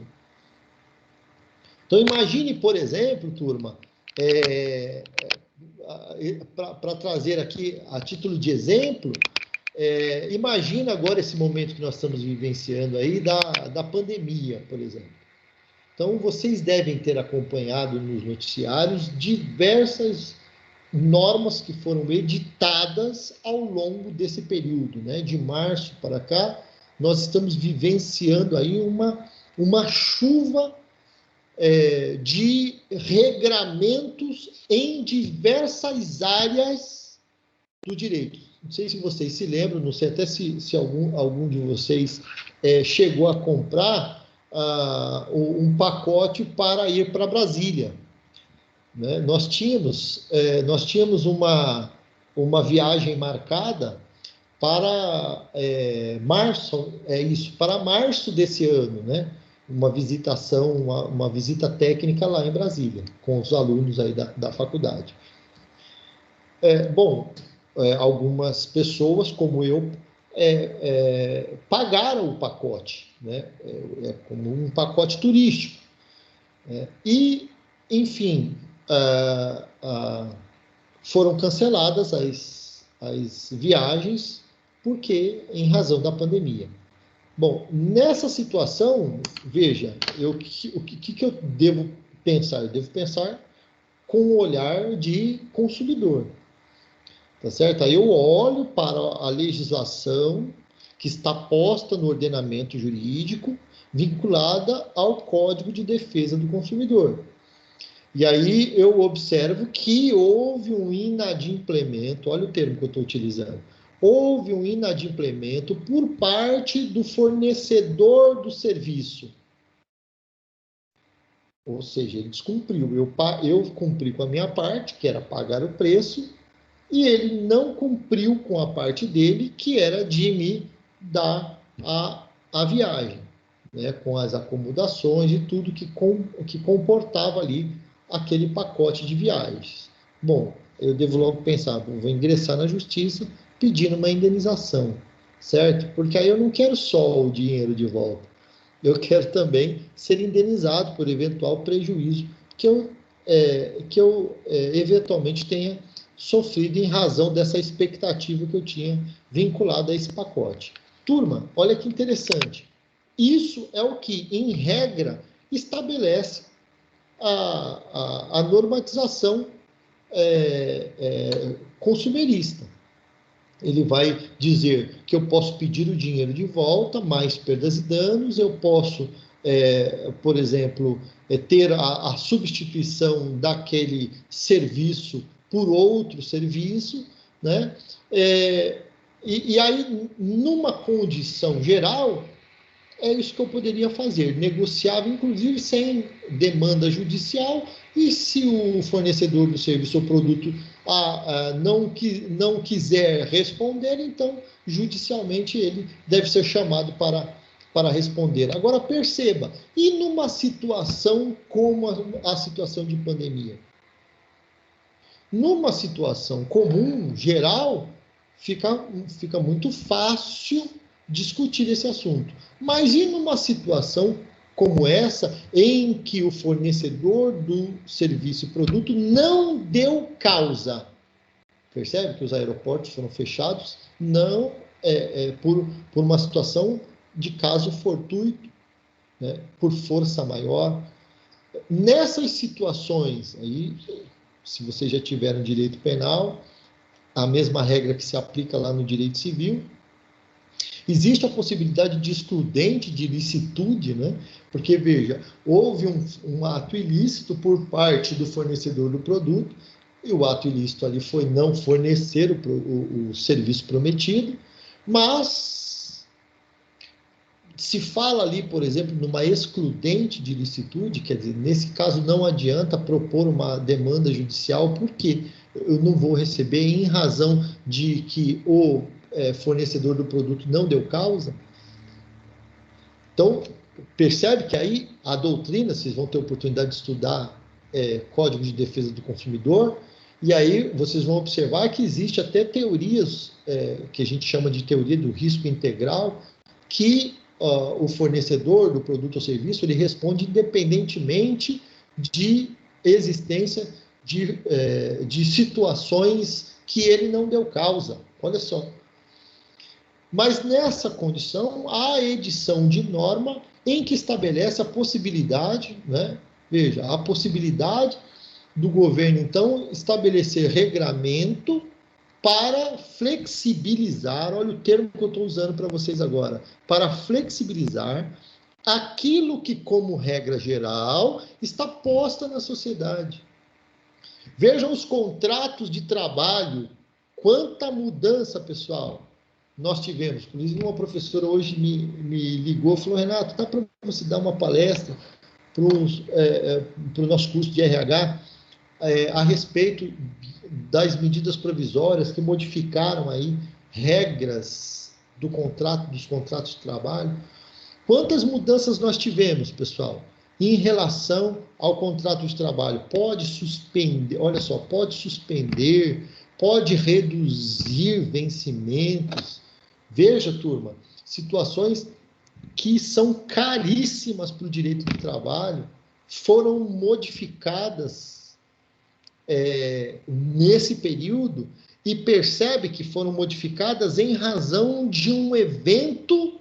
Então, imagine, por exemplo, turma, para trazer aqui a título de exemplo, imagina agora esse momento que nós estamos vivenciando aí da pandemia, por exemplo. Então, vocês devem ter acompanhado nos noticiários normas que foram editadas ao longo desse período, né? De março para cá, nós estamos vivenciando aí uma chuva de regramentos em diversas áreas do direito. Não sei se vocês se lembram, não sei até se algum de vocês chegou a comprar um pacote para ir para Brasília. Né? Nós tínhamos uma viagem marcada para março desse ano, né? Uma visita técnica lá em Brasília, com os alunos aí da faculdade. Algumas pessoas, como eu, pagaram o pacote, né? Como um pacote turístico. E, enfim, foram canceladas as viagens, porque em razão da pandemia. Bom, nessa situação, veja, o que eu devo pensar? Eu devo pensar com o olhar de consumidor, tá certo? Aí eu olho para a legislação que está posta no ordenamento jurídico, vinculada ao Código de Defesa do Consumidor. E aí eu observo que houve um inadimplemento, olha o termo que eu estou utilizando, houve um inadimplemento por parte do fornecedor do serviço. Ou seja, ele descumpriu. Eu cumpri com a minha parte, que era pagar o preço, e ele não cumpriu com a parte dele, que era de me dar a viagem, né, com as acomodações e tudo que comportava ali aquele pacote de viagens. Bom, eu devo logo pensar, vou ingressar na justiça pedindo uma indenização, certo? Porque aí eu não quero só o dinheiro de volta, eu quero também ser indenizado por eventual prejuízo que eu eventualmente tenha sofrido em razão dessa expectativa que eu tinha vinculada a esse pacote. Turma, olha que interessante. Isso é o que, em regra, estabelece a normatização consumerista. Ele vai dizer que eu posso pedir o dinheiro de volta, mais perdas e danos, eu posso, por exemplo, ter a substituição daquele serviço por outro serviço, né? E aí, numa condição geral, é isso que eu poderia fazer, negociava inclusive sem demanda judicial, e se o fornecedor do serviço ou produto não quiser responder, então judicialmente ele deve ser chamado para responder. Agora perceba, e numa situação como a situação de pandemia? Numa situação comum, geral, fica muito fácil discutir esse assunto. Mas e numa situação como essa, em que o fornecedor do serviço e produto não deu causa? Percebe que os aeroportos foram fechados não por uma situação de caso fortuito, né, por força maior. Nessas situações, aí, se vocês já tiveram direito penal, a mesma regra que se aplica lá no direito civil, existe a possibilidade de excludente de ilicitude, né? Porque, veja, houve um ato ilícito por parte do fornecedor do produto, e o ato ilícito ali foi não fornecer o serviço prometido, mas se fala ali, por exemplo, numa excludente de ilicitude, quer dizer, nesse caso não adianta propor uma demanda judicial, porque eu não vou receber em razão de que o fornecedor do produto não deu causa. Então, percebe que aí a doutrina, vocês vão ter oportunidade de estudar Código de Defesa do Consumidor, e aí vocês vão observar que existe até teorias, que a gente chama de teoria do risco integral, que o fornecedor do produto ou serviço, ele responde independentemente de existência de situações que ele não deu causa. Olha só. Mas nessa condição, há a edição de norma em que estabelece a possibilidade, né? Veja, a possibilidade do governo, então, estabelecer regramento para flexibilizar, olha o termo que eu estou usando para vocês agora, para flexibilizar aquilo que, como regra geral, está posta na sociedade. Vejam os contratos de trabalho, quanta mudança, pessoal, nós tivemos. Por isso, uma professora hoje me ligou e falou, Renato, dá para você dar uma palestra para o nosso curso de RH a respeito das medidas provisórias que modificaram aí regras dos contratos de trabalho. Quantas mudanças nós tivemos, pessoal, em relação ao contrato de trabalho? Pode suspender, olha só, pode suspender, pode reduzir vencimentos. Veja, turma, situações que são caríssimas para o direito do trabalho foram modificadas nesse período, e percebe que foram modificadas em razão de um evento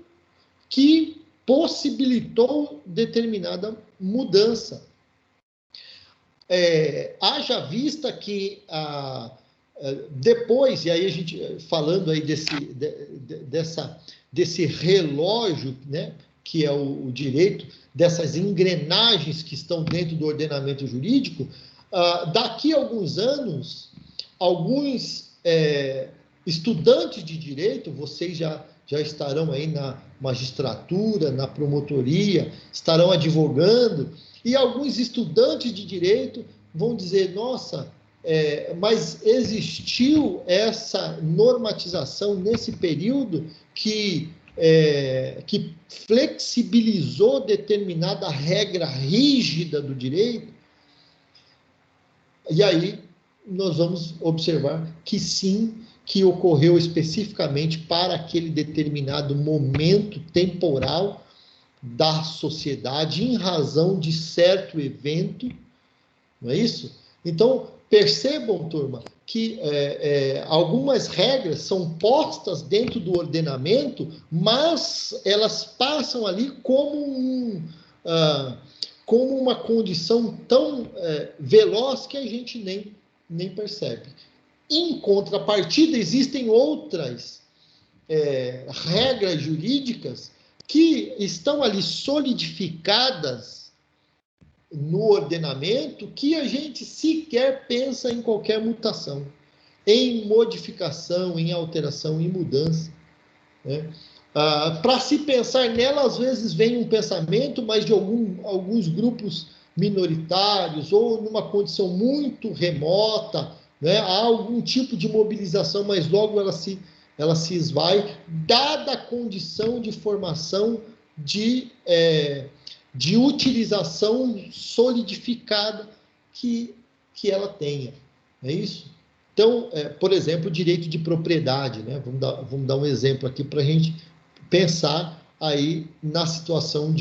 que possibilitou determinada mudança. Haja vista que depois, e aí a gente falando aí desse relógio, né, que é o direito, dessas engrenagens que estão dentro do ordenamento jurídico, daqui a alguns anos, alguns estudantes de direito, vocês já estarão aí na magistratura, na promotoria, estarão advogando, e alguns estudantes de direito vão dizer, nossa, mas existiu essa normatização nesse período que flexibilizou determinada regra rígida do direito. E aí nós vamos observar que sim, que ocorreu especificamente para aquele determinado momento temporal da sociedade, em razão de certo evento, não é isso? Então, percebam, turma, que algumas regras são postas dentro do ordenamento, mas elas passam ali como uma condição tão veloz que a gente nem percebe. Em contrapartida, existem outras regras jurídicas que estão ali solidificadas no ordenamento, que a gente sequer pensa em qualquer mutação, em modificação, em alteração, em mudança, né? Para se pensar nela, às vezes vem um pensamento, mas de alguns grupos minoritários, ou numa condição muito remota, né? Há algum tipo de mobilização, mas logo ela se esvai, dada a condição de formação de utilização solidificada que ela tenha. É isso? Então, por exemplo, o direito de propriedade, né? Vamos dar um exemplo aqui para a gente pensar aí na situação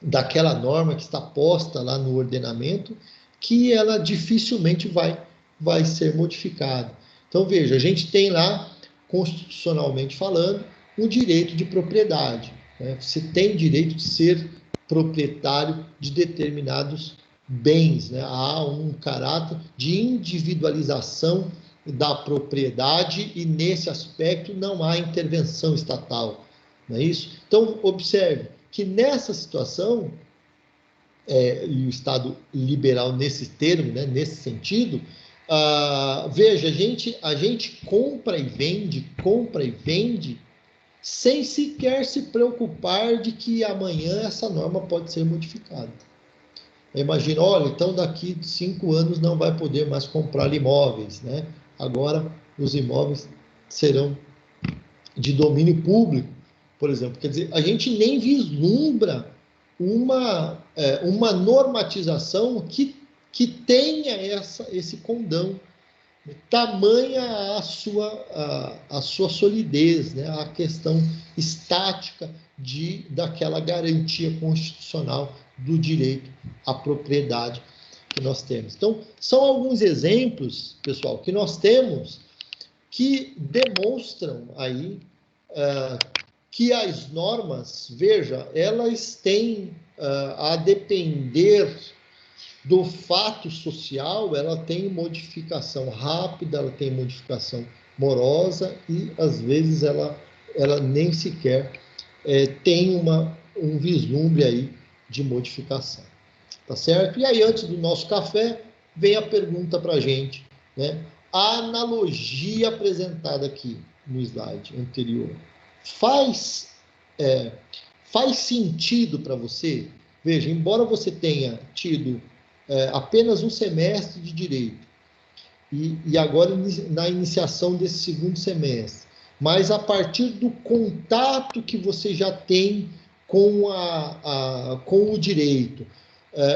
daquela norma que está posta lá no ordenamento, que ela dificilmente vai ser modificada. Então, veja, a gente tem lá, constitucionalmente falando, o direito de propriedade, né? Você tem direito de ser proprietário de determinados bens, né? Há um caráter de individualização da propriedade e, nesse aspecto, não há intervenção estatal, não é isso? Então, observe que nessa situação, e o Estado liberal nesse termo, né, nesse sentido, veja, a gente compra e vende, sem sequer se preocupar de que amanhã essa norma pode ser modificada. Imagina, olha, então daqui 5 anos não vai poder mais comprar imóveis, né? Agora os imóveis serão de domínio público, por exemplo. Quer dizer, a gente nem vislumbra uma normatização que tenha esse condão. Tamanha a sua solidez, né? A questão estática daquela garantia constitucional do direito à propriedade que nós temos. Então, são alguns exemplos, pessoal, que nós temos que demonstram aí que as normas, veja, elas têm a depender do fato social, ela tem modificação rápida, ela tem modificação morosa e, às vezes, ela nem sequer tem um vislumbre aí de modificação. Tá certo? E aí, antes do nosso café, vem a pergunta para a gente, né? A analogia apresentada aqui no slide anterior faz sentido para você? Veja, embora você tenha tido apenas um semestre de direito e agora na iniciação desse segundo semestre, mas a partir do contato que você já tem com o direito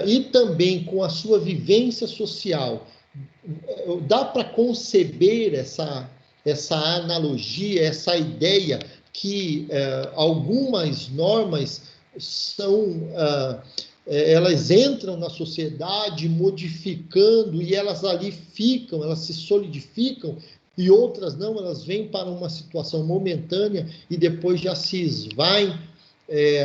e também com a sua vivência social, dá para conceber essa analogia, essa ideia que algumas normas elas entram na sociedade modificando e elas ali ficam, elas se solidificam, e outras não, elas vêm para uma situação momentânea e depois já se esvaem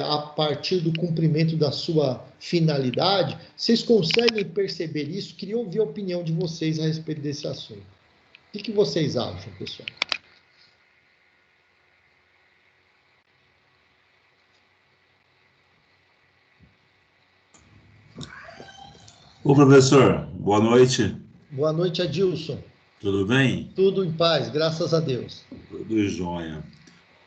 a partir do cumprimento da sua finalidade. Vocês conseguem perceber isso? Queria ouvir a opinião de vocês a respeito desse assunto. O que vocês acham, pessoal? Ô, professor, boa noite. Boa noite, Adilson. Tudo bem? Tudo em paz, graças a Deus. Tudo jóia.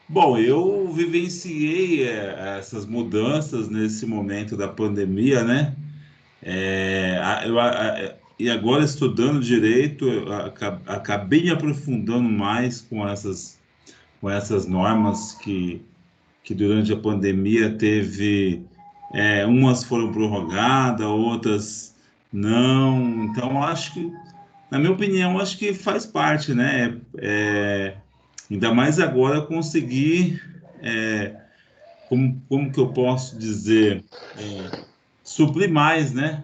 Bom, eu vivenciei essas mudanças nesse momento da pandemia, né? E agora, estudando direito, eu acabei me aprofundando mais com essas normas que durante a pandemia teve... umas foram prorrogadas, outras não. Então, acho que, na minha opinião, acho que faz parte, né? Ainda mais agora conseguir, como que eu posso dizer, suprir mais, né?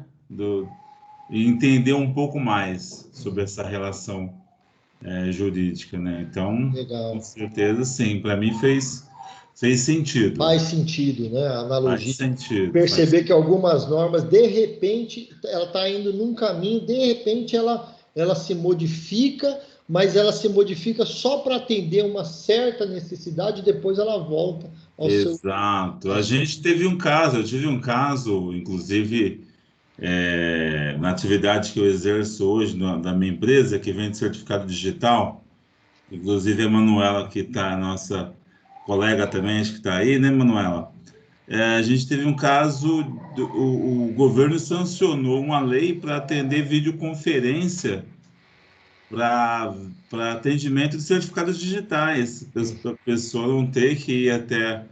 E entender um pouco mais sobre essa relação jurídica, né? Então, legal. Com certeza, sim. Para mim fez sentido. Faz sentido, né? A analogia. Faz sentido. Perceber que algumas normas, de repente, ela está indo num caminho, de repente ela se modifica, mas ela se modifica só para atender uma certa necessidade e depois ela volta ao seu... Exato. Eu tive um caso, inclusive, na atividade que eu exerço hoje, da minha empresa, que vende certificado digital. Inclusive a Manuela, que está, nossa colega também, acho que está aí, né, Manuela? A gente teve um caso, o governo sancionou uma lei para atender videoconferência para atendimento de certificados digitais. A pessoa não ter que ir até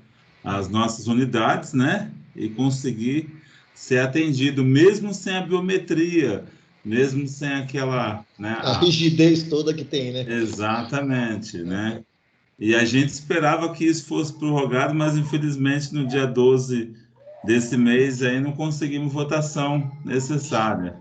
as nossas unidades, né? E conseguir ser atendido, mesmo sem a biometria, mesmo sem aquela... né, a rigidez toda que tem, né? Exatamente, né? E a gente esperava que isso fosse prorrogado, mas infelizmente no dia 12 desse mês aí não conseguimos votação necessária.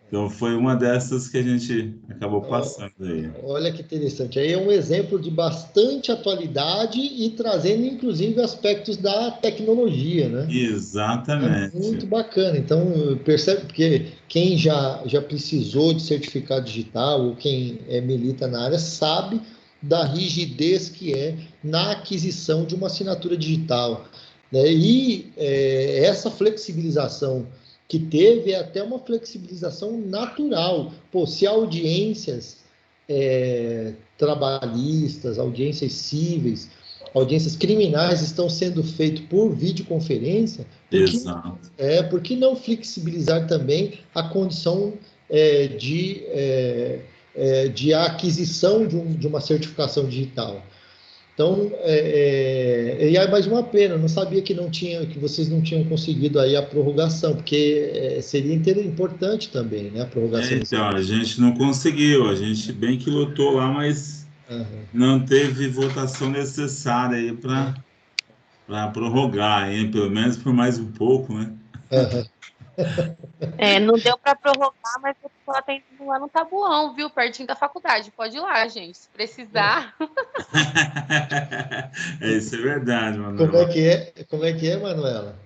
Então foi uma dessas que a gente acabou passando aí. Olha que interessante. Aí é um exemplo de bastante atualidade e trazendo inclusive aspectos da tecnologia, né? Exatamente. É muito bacana. Então, percebe que quem já precisou de certificado digital ou quem milita na área sabe da rigidez que é na aquisição de uma assinatura digital, né? E essa flexibilização que teve é até uma flexibilização natural. Pô, se audiências trabalhistas, audiências cíveis, audiências criminais estão sendo feitas por videoconferência, por que não flexibilizar também a condição de aquisição de uma certificação digital? Então, é mais uma pena, eu não sabia que vocês não tinham conseguido aí a prorrogação, porque seria importante também, né, a prorrogação. Então, a gente não conseguiu, a gente bem que lutou lá, mas não teve votação necessária aí para prorrogar, hein? Pelo menos por mais um pouco, né? Não deu para prorrogar, mas eu estou atendendo lá no Tabuão, viu? Pertinho da faculdade. Pode ir lá, gente, se precisar. Isso é verdade, Manuela. Como é que é, Manuela?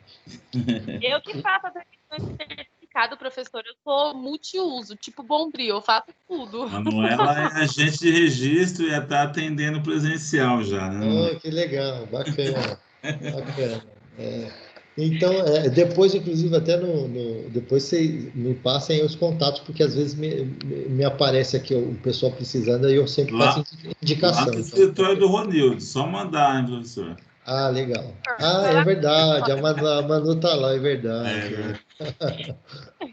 Eu que faço atendimento certificado, professor, eu sou multiuso, tipo Bombril, eu faço tudo. Manuela é agente de registro e está atendendo presencial já, né? Oh, que legal, bacana, bacana. É, então, depois, inclusive, até depois vocês me passem os contatos, porque às vezes me aparece aqui o pessoal precisando e eu sempre faço Lá, lá indicação. no Então, escritório do Ronildo, só mandar, hein, professor? ah, legal. Ah, é verdade, a Manu tá lá, é É, verdade. né?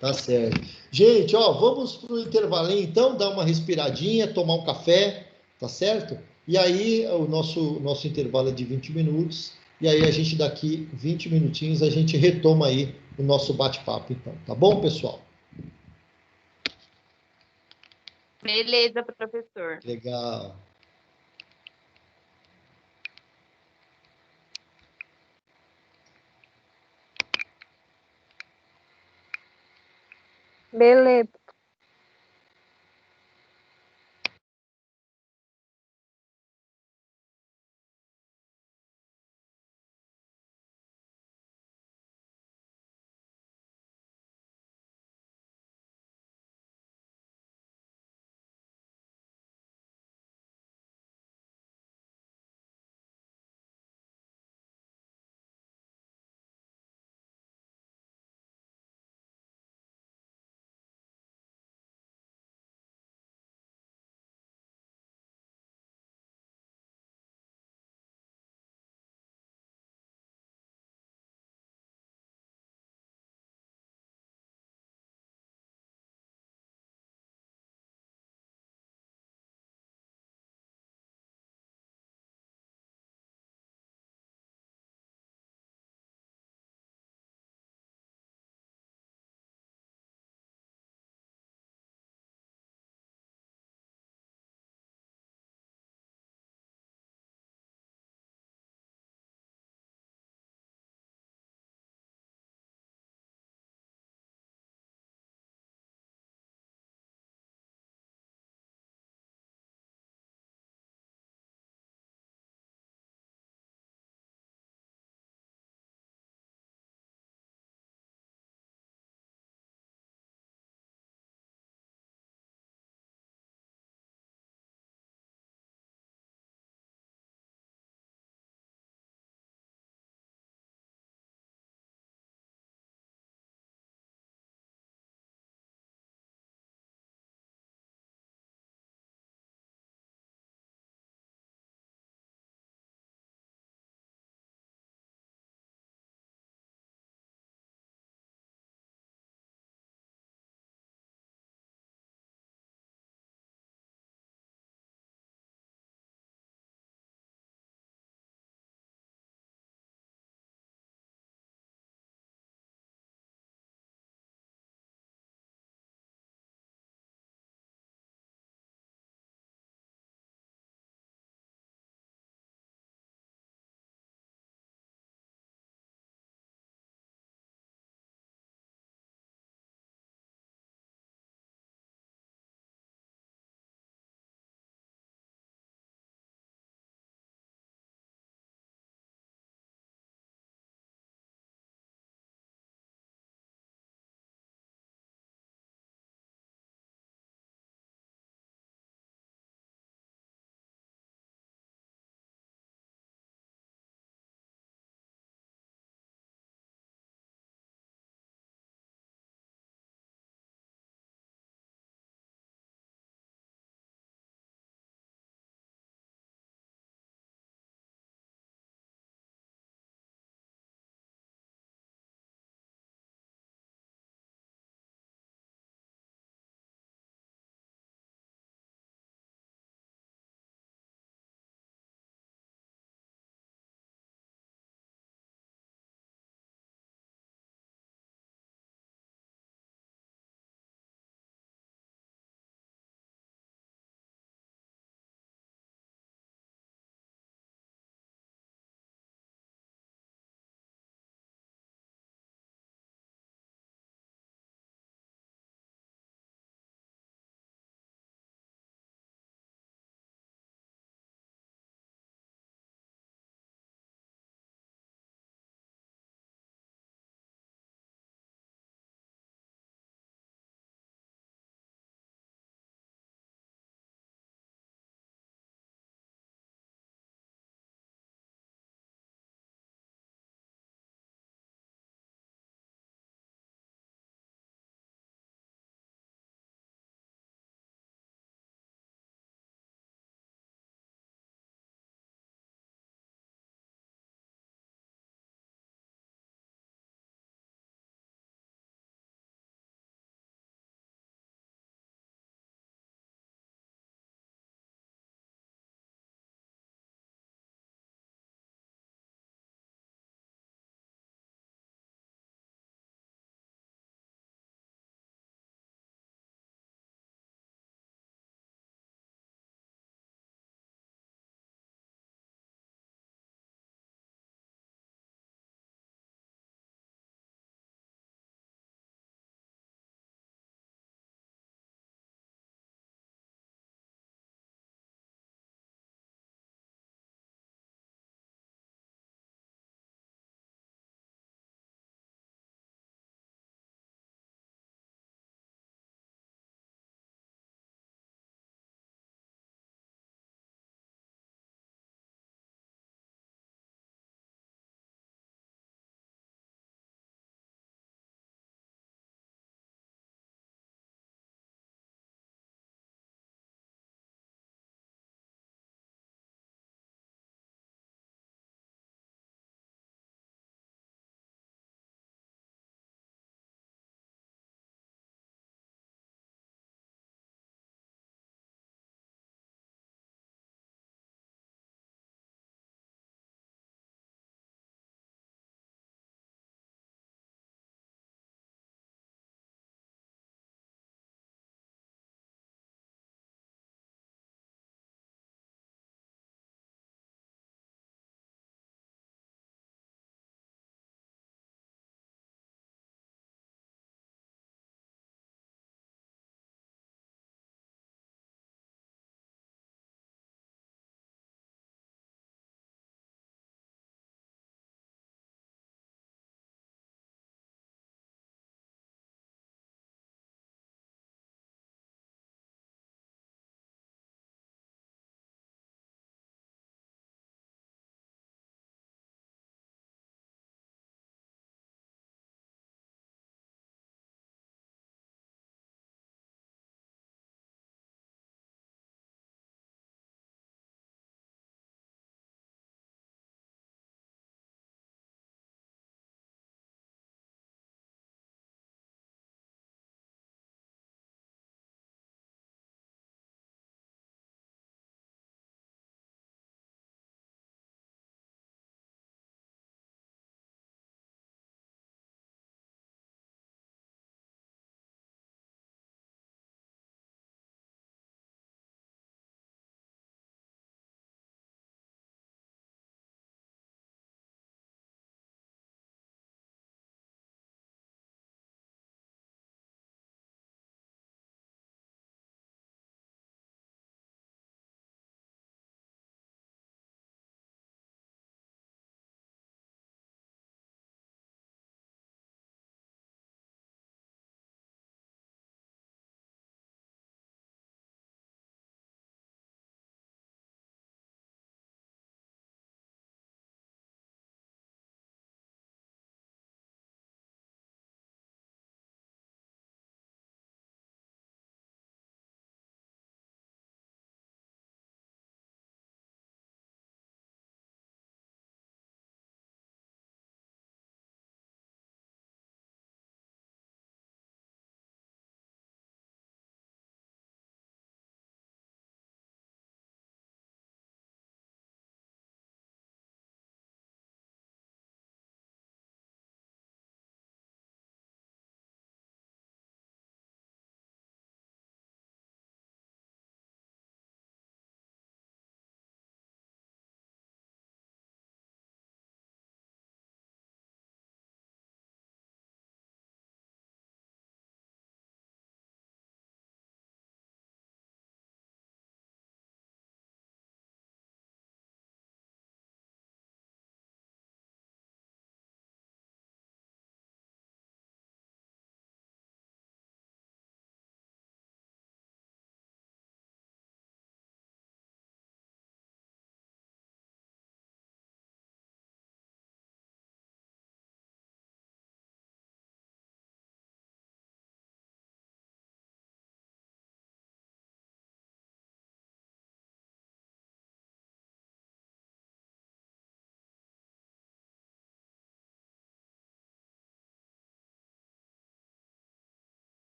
Tá certo. Gente, ó, vamos pro intervalinho então, dar uma respiradinha, tomar um café, tá certo? E aí o nosso intervalo é de 20 minutos, e aí a gente daqui 20 minutinhos a gente retoma aí o nosso bate-papo então, tá bom, pessoal? Beleza, professor. Legal. Beleza.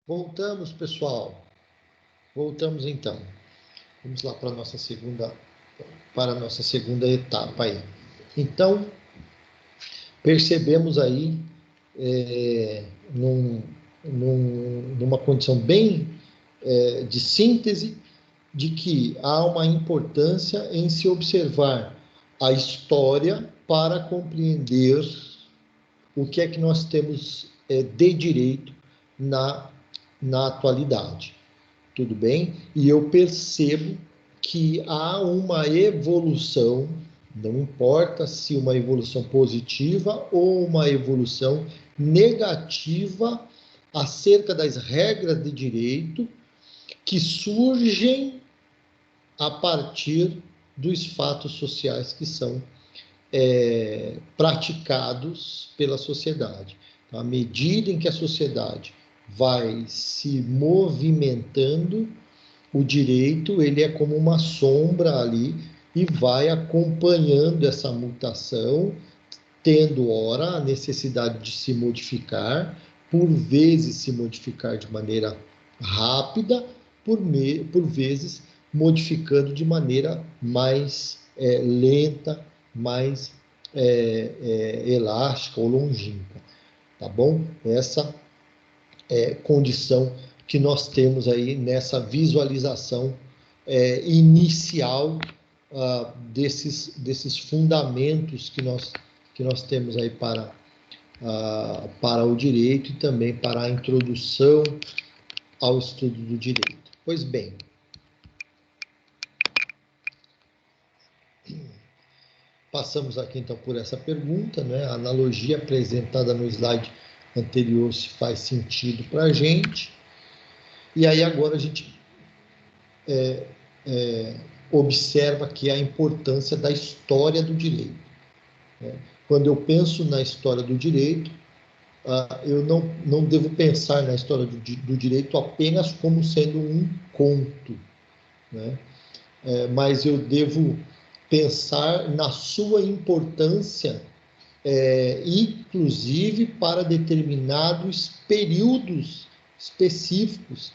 Voltamos, pessoal. Voltamos então. Vamos lá para a nossa segunda etapa aí. Então, percebemos aí, numa condição bem de síntese, de que há uma importância em se observar a história para compreender o que é que nós temos de direito na atualidade. Tudo bem? E eu percebo que há uma evolução, não importa se uma evolução positiva ou uma evolução negativa acerca das regras de direito que surgem a partir dos fatos sociais que são praticados pela sociedade. À medida em que a sociedade vai se movimentando, o direito ele é como uma sombra ali e vai acompanhando essa mutação, tendo ora a necessidade de se modificar, por vezes se modificar de maneira rápida, por vezes modificando de maneira mais lenta, mais elástica ou longínqua, tá bom? Essa condição que nós temos aí nessa visualização inicial desses fundamentos que nós temos aí para o direito e também para a introdução ao estudo do direito. Pois bem, passamos aqui então por essa pergunta, né? A analogia apresentada no slide anterior se faz sentido para a gente. E aí agora a gente observa que a importância da história do direito. Né? Quando eu penso na história do direito, eu não devo pensar na história do direito apenas como sendo um conto, né? Mas eu devo pensar na sua importância, inclusive para determinados períodos específicos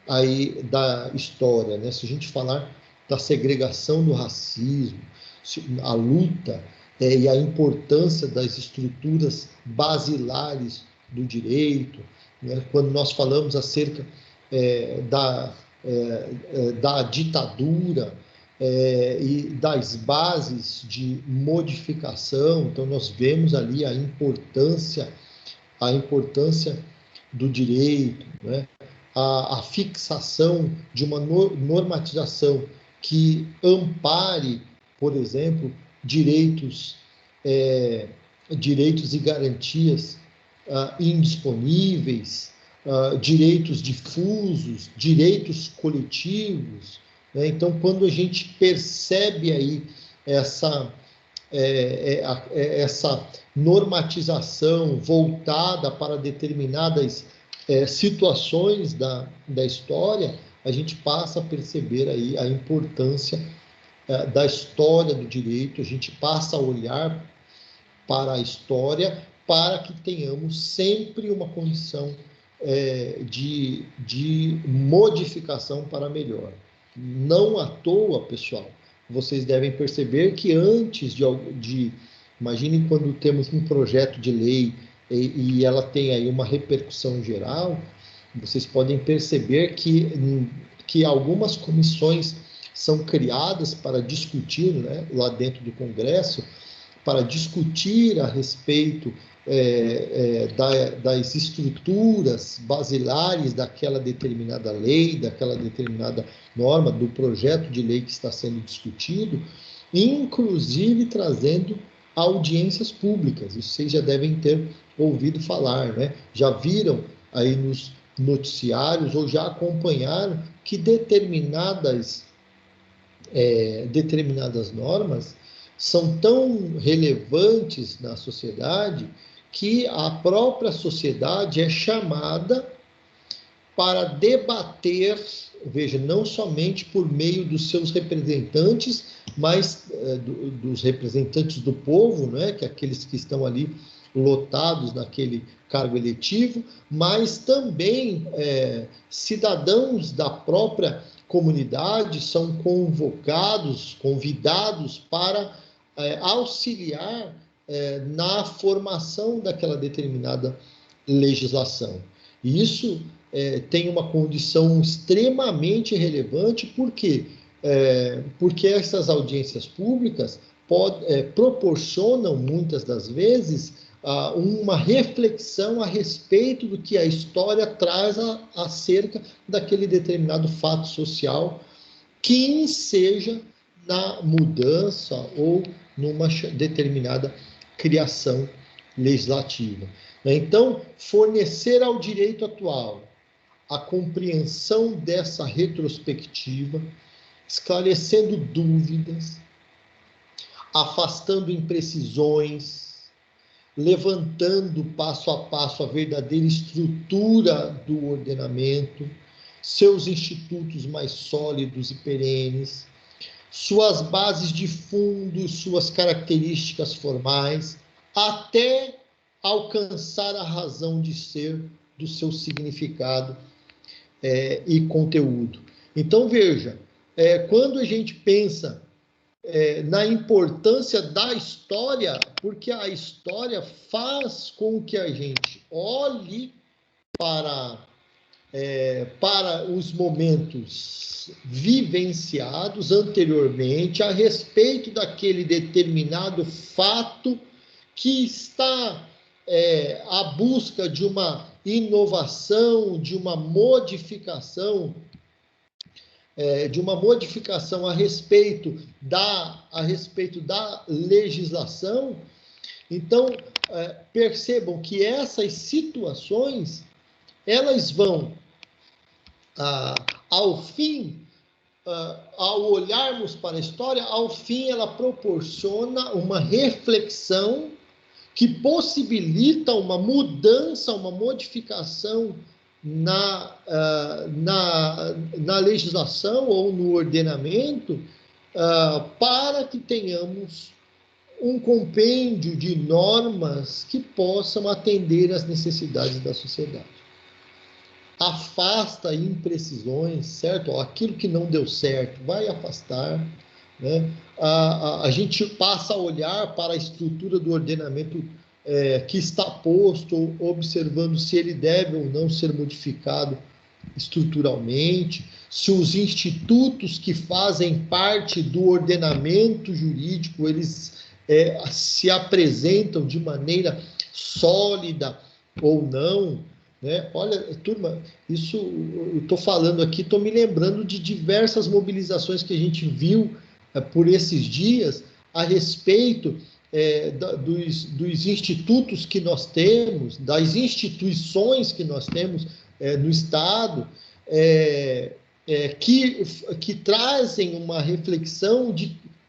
aí da história, né? Se a gente falar da segregação do racismo, a luta e a importância das estruturas basilares do direito, né? Quando nós falamos acerca da ditadura e das bases de modificação, então nós vemos ali a importância do direito, né? A fixação de uma normatização que ampare, por exemplo, direitos e garantias indisponíveis, direitos difusos, direitos coletivos, né? Então, quando a gente percebe aí essa normatização voltada para determinadas situações da história, a gente passa a perceber aí a importância da história do direito, a gente passa a olhar para a história para que tenhamos sempre uma condição de modificação para melhor. Não à toa, pessoal, vocês devem perceber que antes imaginem quando temos um projeto de lei e ela tem aí uma repercussão geral, vocês podem perceber que algumas comissões são criadas para discutir, né, lá dentro do Congresso, para discutir a respeito das estruturas basilares daquela determinada lei, daquela determinada norma, do projeto de lei que está sendo discutido, inclusive trazendo audiências públicas. Isso vocês já devem ter ouvido falar, né? Já viram aí nos noticiários ou já acompanharam que determinadas normas são tão relevantes na sociedade que a própria sociedade é chamada para debater, veja, não somente por meio dos seus representantes, mas dos representantes do povo, né, que é aqueles que estão ali lotados naquele cargo eletivo, mas também cidadãos da própria comunidade são convidados para auxiliar na formação daquela determinada legislação. E isso tem uma condição extremamente relevante, por quê? Porque essas audiências públicas proporcionam, muitas das vezes, uma reflexão a respeito do que a história traz acerca daquele determinado fato social, que seja na mudança ou numa determinada criação legislativa. Então, fornecer ao direito atual a compreensão dessa retrospectiva, esclarecendo dúvidas, afastando imprecisões, levantando passo a passo a verdadeira estrutura do ordenamento, seus institutos mais sólidos e perenes, suas bases de fundo, suas características formais, até alcançar a razão de ser do seu significado e conteúdo. Então, veja, quando a gente pensa na importância da história, porque a história faz com que a gente olhe para os momentos vivenciados anteriormente a respeito daquele determinado fato que está à busca de uma inovação, de uma modificação a respeito da legislação. Então, percebam que essas situações, elas vão, ao fim, ao olharmos para a história, ao fim ela proporciona uma reflexão que possibilita uma mudança, uma modificação na legislação ou no ordenamento, para que tenhamos um compêndio de normas que possam atender às necessidades da sociedade. Afasta imprecisões, certo? Aquilo que não deu certo vai afastar, né? A gente passa a olhar para a estrutura do ordenamento que está posto, observando se ele deve ou não ser modificado estruturalmente, se os institutos que fazem parte do ordenamento jurídico, eles se apresentam de maneira sólida ou não, né? Olha, turma, isso eu estou falando aqui, estou me lembrando de diversas mobilizações que a gente viu por esses dias a respeito dos institutos que nós temos, das instituições que nós temos no Estado, que trazem uma reflexão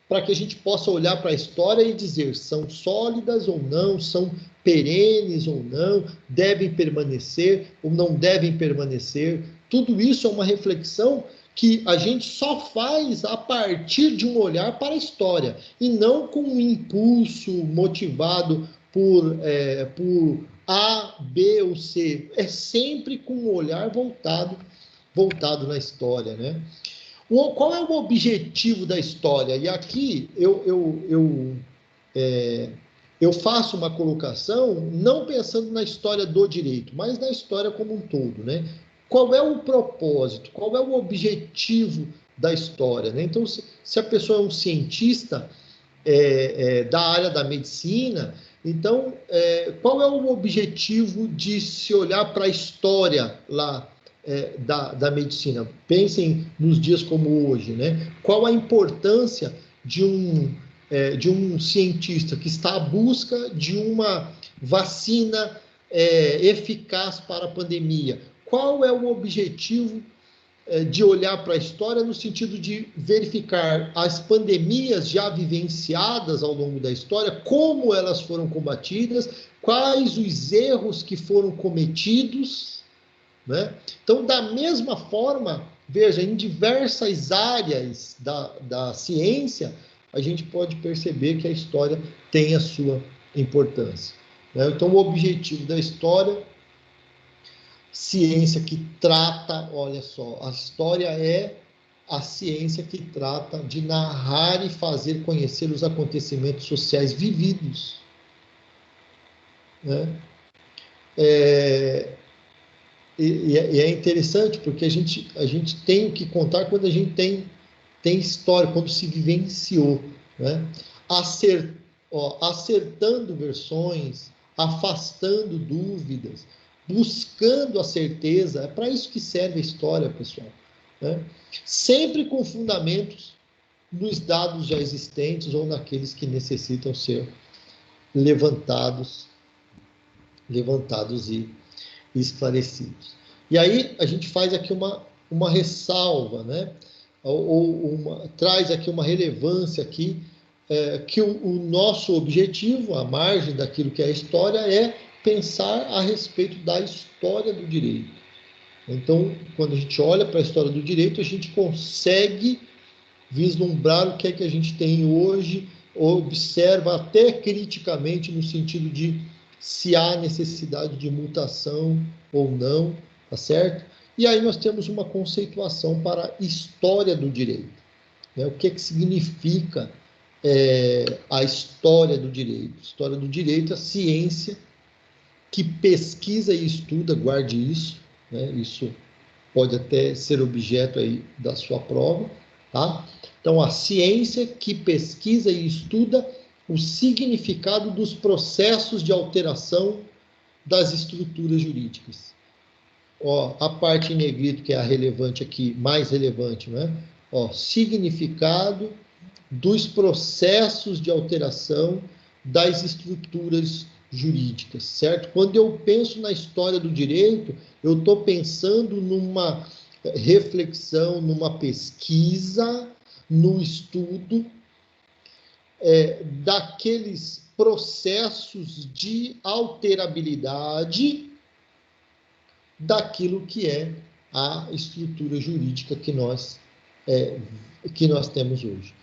para que a gente possa olhar para a história e dizer, são sólidas ou não, são perenes ou não, devem permanecer ou não devem permanecer. Tudo isso é uma reflexão que a gente só faz a partir de um olhar para a história, e não com um impulso motivado por A, B ou C. É sempre com um olhar voltado na história, né? Qual é o objetivo da história? E aqui eu faço uma colocação não pensando na história do direito, mas na história como um todo, né? Qual é o propósito? Qual é o objetivo da história, né? Então, se a pessoa é um cientista da área da medicina, então, qual é o objetivo de se olhar para a história lá da medicina? Pensem nos dias como hoje, né? Qual a importância de um cientista que está à busca de uma vacina eficaz para a pandemia? Qual é o objetivo de olhar para a história no sentido de verificar as pandemias já vivenciadas ao longo da história, como elas foram combatidas, quais os erros que foram cometidos, né? Então, da mesma forma, veja, em diversas áreas da ciência, a gente pode perceber que a história tem a sua importância. né? Então, o objetivo da história, ciência que trata, olha só, a história é a ciência que trata de narrar e fazer conhecer os acontecimentos sociais vividos, né? E é interessante porque a gente tem que contar quando a gente tem história, quando se vivenciou, né? Acertando versões, afastando dúvidas, buscando a certeza. É para isso que serve a história, pessoal, né? Sempre com fundamentos nos dados já existentes ou naqueles que necessitam ser levantados e esclarecidos. E aí a gente faz aqui uma ressalva, né? Traz aqui uma relevância aqui, que o nosso objetivo, à margem daquilo que é a história, é pensar a respeito da história do direito. Então, quando a gente olha para a história do direito, a gente consegue vislumbrar o que é que a gente tem hoje, observa até criticamente no sentido de se há necessidade de mutação ou não, tá certo? E aí nós temos uma conceituação para a história do direito, né? O que é que significa a história do direito? A história do direito é a ciência que pesquisa e estuda, guarde isso, né? Isso pode até ser objeto aí da sua prova, tá? Então, a ciência que pesquisa e estuda o significado dos processos de alteração das estruturas jurídicas. A parte em negrito, que é a relevante aqui, mais relevante, né? Significado dos processos de alteração das estruturas jurídicas, certo? Quando eu penso na história do direito, eu estou pensando numa reflexão, numa pesquisa, no estudo daqueles processos de alterabilidade daquilo que é a estrutura jurídica que nós temos hoje.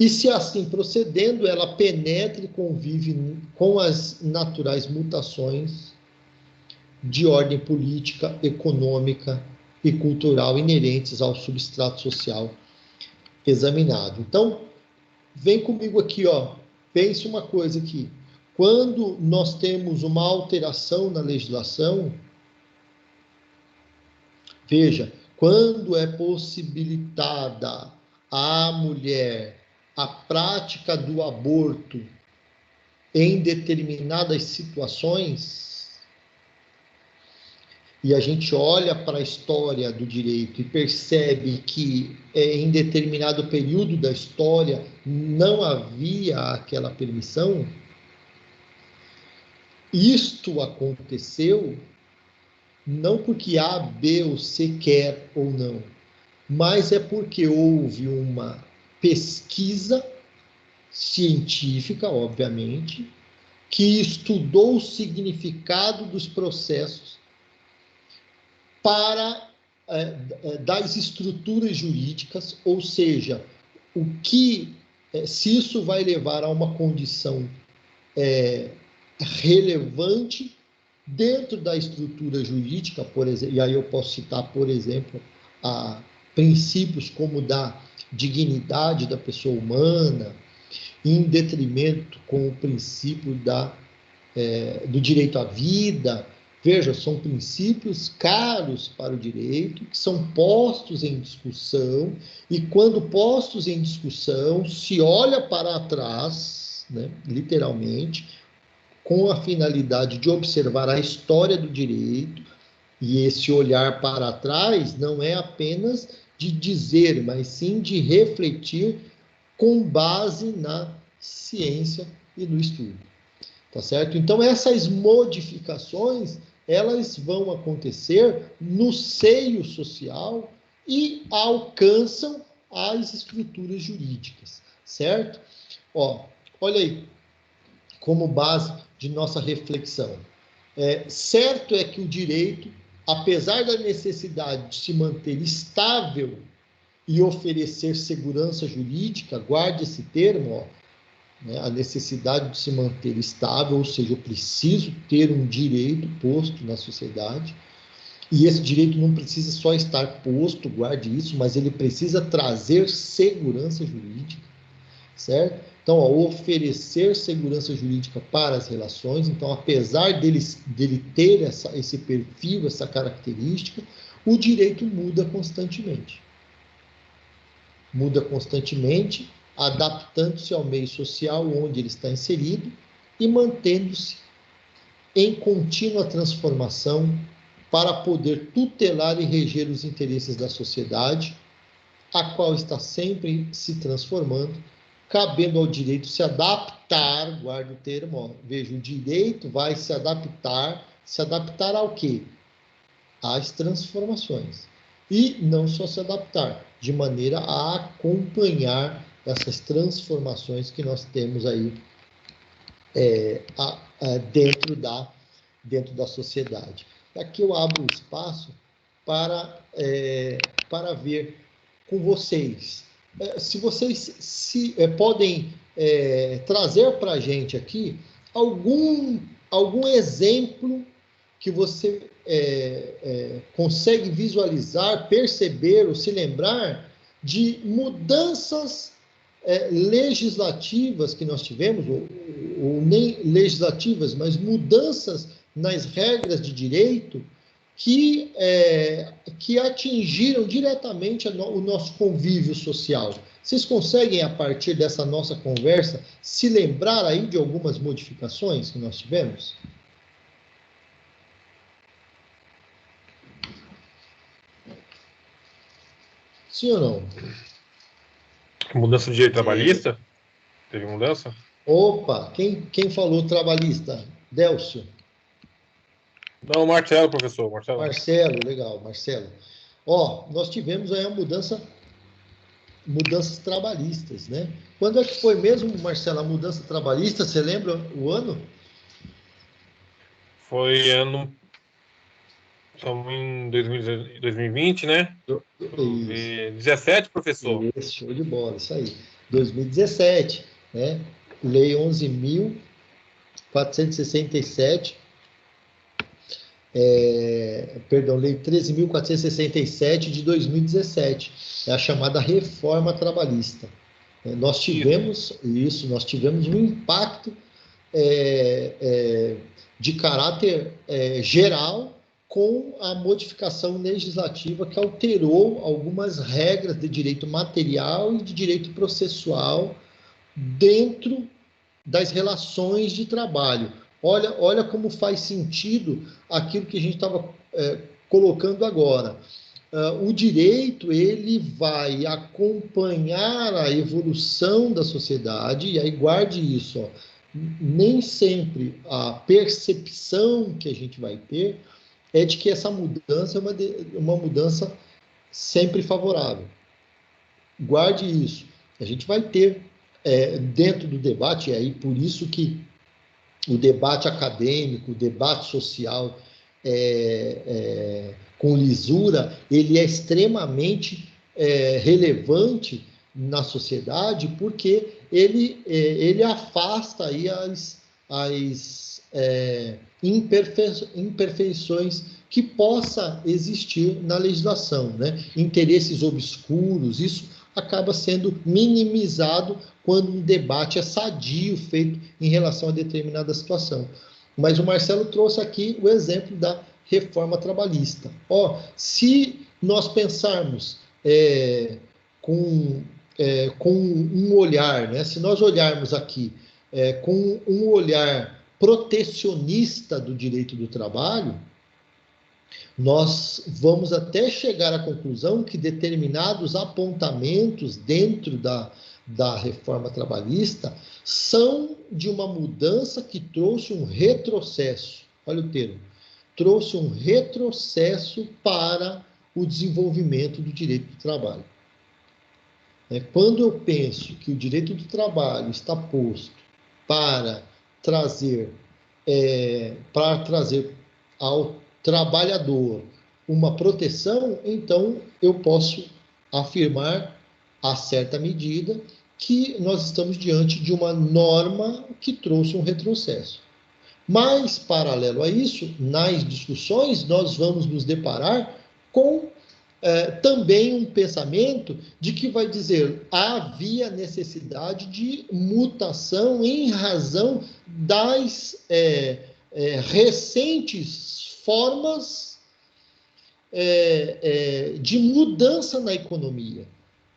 E se assim procedendo, ela penetra e convive com as naturais mutações de ordem política, econômica e cultural inerentes ao substrato social examinado. Então, vem comigo aqui, pense uma coisa aqui. Quando nós temos uma alteração na legislação, veja, quando é possibilitada à mulher a prática do aborto em determinadas situações, e a gente olha para a história do direito e percebe que em determinado período da história não havia aquela permissão, isto aconteceu não porque A, B ou C quer ou não, mas é porque houve uma pesquisa científica, obviamente, que estudou o significado dos processos das estruturas jurídicas, ou seja, se isso vai levar a uma condição relevante dentro da estrutura jurídica, por exemplo, e aí eu posso citar, por exemplo, princípios como da dignidade da pessoa humana, em detrimento com o princípio do direito à vida. Veja, são princípios caros para o direito, que são postos em discussão, e quando postos em discussão, se olha para trás, né, literalmente, com a finalidade de observar a história do direito, e esse olhar para trás não é apenas de dizer, mas sim de refletir com base na ciência e no estudo. Tá certo? Então, essas modificações, elas vão acontecer no seio social e alcançam as estruturas jurídicas, certo? Olha aí, como base de nossa reflexão. Certo é que o direito, apesar da necessidade de se manter estável e oferecer segurança jurídica, guarde esse termo, né, a necessidade de se manter estável, ou seja, eu preciso ter um direito posto na sociedade, e esse direito não precisa só estar posto, guarde isso, mas ele precisa trazer segurança jurídica, certo? Então, oferecer segurança jurídica para as relações. Então, apesar dele ter esse perfil, essa característica, o direito muda constantemente. Muda constantemente, adaptando-se ao meio social onde ele está inserido e mantendo-se em contínua transformação para poder tutelar e reger os interesses da sociedade, a qual está sempre se transformando, cabendo ao direito se adaptar, guarde o termo, ó, veja, o direito vai se adaptar ao quê? Às transformações. E não só se adaptar, de maneira a acompanhar essas transformações que nós temos aí dentro da sociedade. Aqui eu abro o espaço para ver com vocês. Se vocês podem trazer para a gente aqui algum exemplo que você consegue visualizar, perceber ou se lembrar de mudanças legislativas que nós tivemos, ou nem legislativas, mas mudanças nas regras de direito que atingiram diretamente o nosso convívio social. Vocês conseguem, a partir dessa nossa conversa, se lembrar aí de algumas modificações que nós tivemos? Sim ou não? Mudança de direito trabalhista? Teve mudança? Opa, quem falou trabalhista? Délcio? Não, Marcelo, professor. Marcelo, legal, Marcelo. Ó, nós tivemos aí mudanças trabalhistas, né? Quando é que foi mesmo, Marcelo, a mudança trabalhista? Você lembra o ano? Foi estamos em 2020, né? 17, professor. Isso, show de bola, isso aí. 2017, né? Lei 11.467, Lei 13.467 de 2017, é a chamada reforma trabalhista. Nós tivemos um impacto de caráter geral com a modificação legislativa que alterou algumas regras de direito material e de direito processual dentro das relações de trabalho. Olha como faz sentido aquilo que a gente estava colocando agora. O direito, ele vai acompanhar a evolução da sociedade, e aí guarde isso, ó, nem sempre a percepção que a gente vai ter é de que essa mudança é uma mudança sempre favorável. Guarde isso. A gente vai ter dentro do debate, e aí por isso que o debate acadêmico, o debate social com lisura, ele é extremamente relevante na sociedade, porque ele afasta aí as imperfeições que possa existir na legislação, né? Interesses obscuros, isso acaba sendo minimizado quando um debate é sadio, feito em relação a determinada situação. Mas o Marcelo trouxe aqui o exemplo da reforma trabalhista. Se nós pensarmos com um olhar, né? Se nós olharmos aqui com um olhar protecionista do direito do trabalho, nós vamos até chegar à conclusão que determinados apontamentos dentro da reforma trabalhista são de uma mudança que trouxe um retrocesso. Olha o termo. Trouxe um retrocesso para o desenvolvimento do direito do trabalho. Quando eu penso que o direito do trabalho está posto para trazer ao trabalhador uma proteção, então eu posso afirmar, a certa medida, que nós estamos diante de uma norma que trouxe um retrocesso. Mas, paralelo a isso, nas discussões, nós vamos nos deparar com também um pensamento de que vai dizer havia necessidade de mutação em razão das recentes formas de mudança na economia.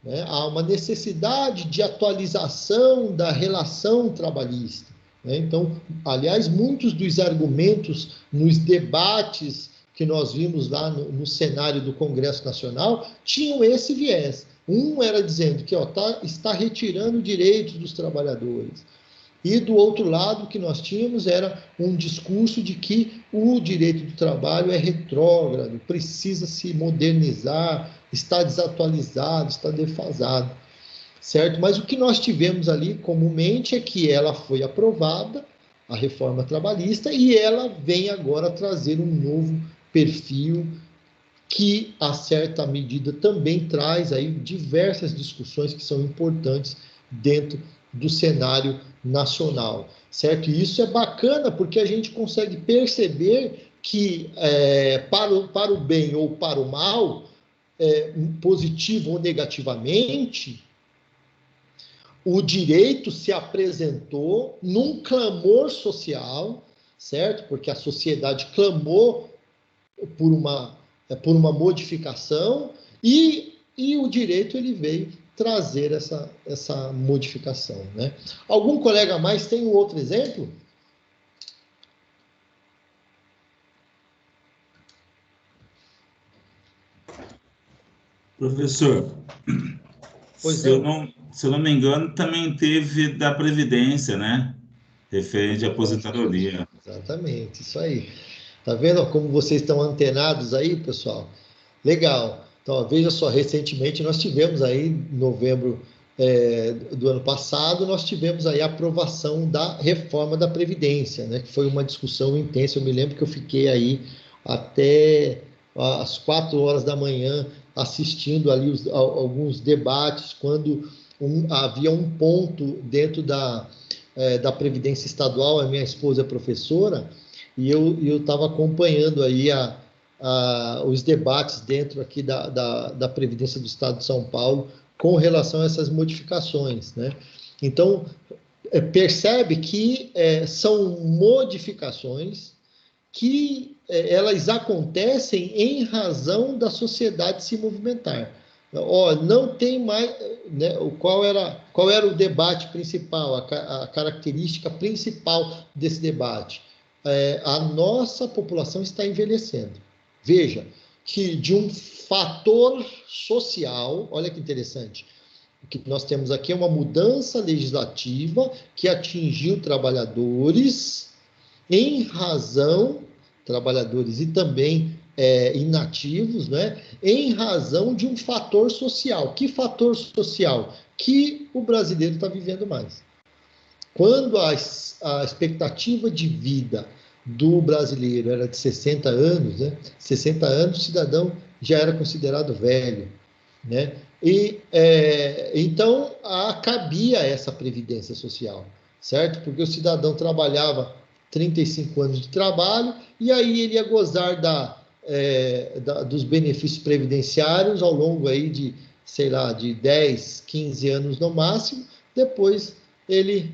Né? Há uma necessidade de atualização da relação trabalhista. Né? Então, aliás, muitos dos argumentos nos debates que nós vimos lá no cenário do Congresso Nacional tinham esse viés. Um era dizendo que está retirando direitos dos trabalhadores. E do outro lado, o que nós tínhamos era um discurso de que o direito do trabalho é retrógrado, precisa se modernizar, está desatualizado, está defasado, certo? Mas o que nós tivemos ali comumente é que ela foi aprovada, a reforma trabalhista, e ela vem agora trazer um novo perfil que, a certa medida, também traz aí diversas discussões que são importantes dentro do cenário nacional, certo? E isso é bacana porque a gente consegue perceber que, para o bem ou para o mal, positivo ou negativamente, o direito se apresentou num clamor social, certo? Porque a sociedade clamou por uma modificação e o direito ele veio trazer essa modificação, né? Algum colega mais tem um outro exemplo? Professor, se eu não me engano, também teve da Previdência, né? Referente à aposentadoria. Exatamente, isso aí. Tá vendo como vocês estão antenados aí, pessoal? Legal. Então, veja só, recentemente nós tivemos aí, em novembro do ano passado, nós tivemos aí a aprovação da reforma da Previdência, né? Que foi uma discussão intensa. Eu me lembro que eu fiquei aí até às 4 horas da manhã assistindo ali alguns debates, quando havia um ponto dentro da Previdência Estadual. A minha esposa é professora, e eu estava acompanhando aí os debates dentro aqui da Previdência do Estado de São Paulo com relação a essas modificações, né? Então, percebe que são modificações que elas acontecem em razão da sociedade se movimentar. Não tem mais, né, qual era o debate principal, a característica principal desse debate? A nossa população está envelhecendo. Veja que de um fator social, olha que interessante, o que nós temos aqui é uma mudança legislativa que atingiu trabalhadores em razão, trabalhadores e também inativos, né, em razão de um fator social. Que fator social? Que o brasileiro está vivendo mais. Quando a expectativa de vida do brasileiro era de 60 anos, né, 60 anos, o cidadão já era considerado velho, né? E então cabia essa previdência social, certo? Porque o cidadão trabalhava 35 anos de trabalho e aí ele ia gozar dos benefícios previdenciários ao longo aí de, sei lá, de 10, 15 anos no máximo. Depois ele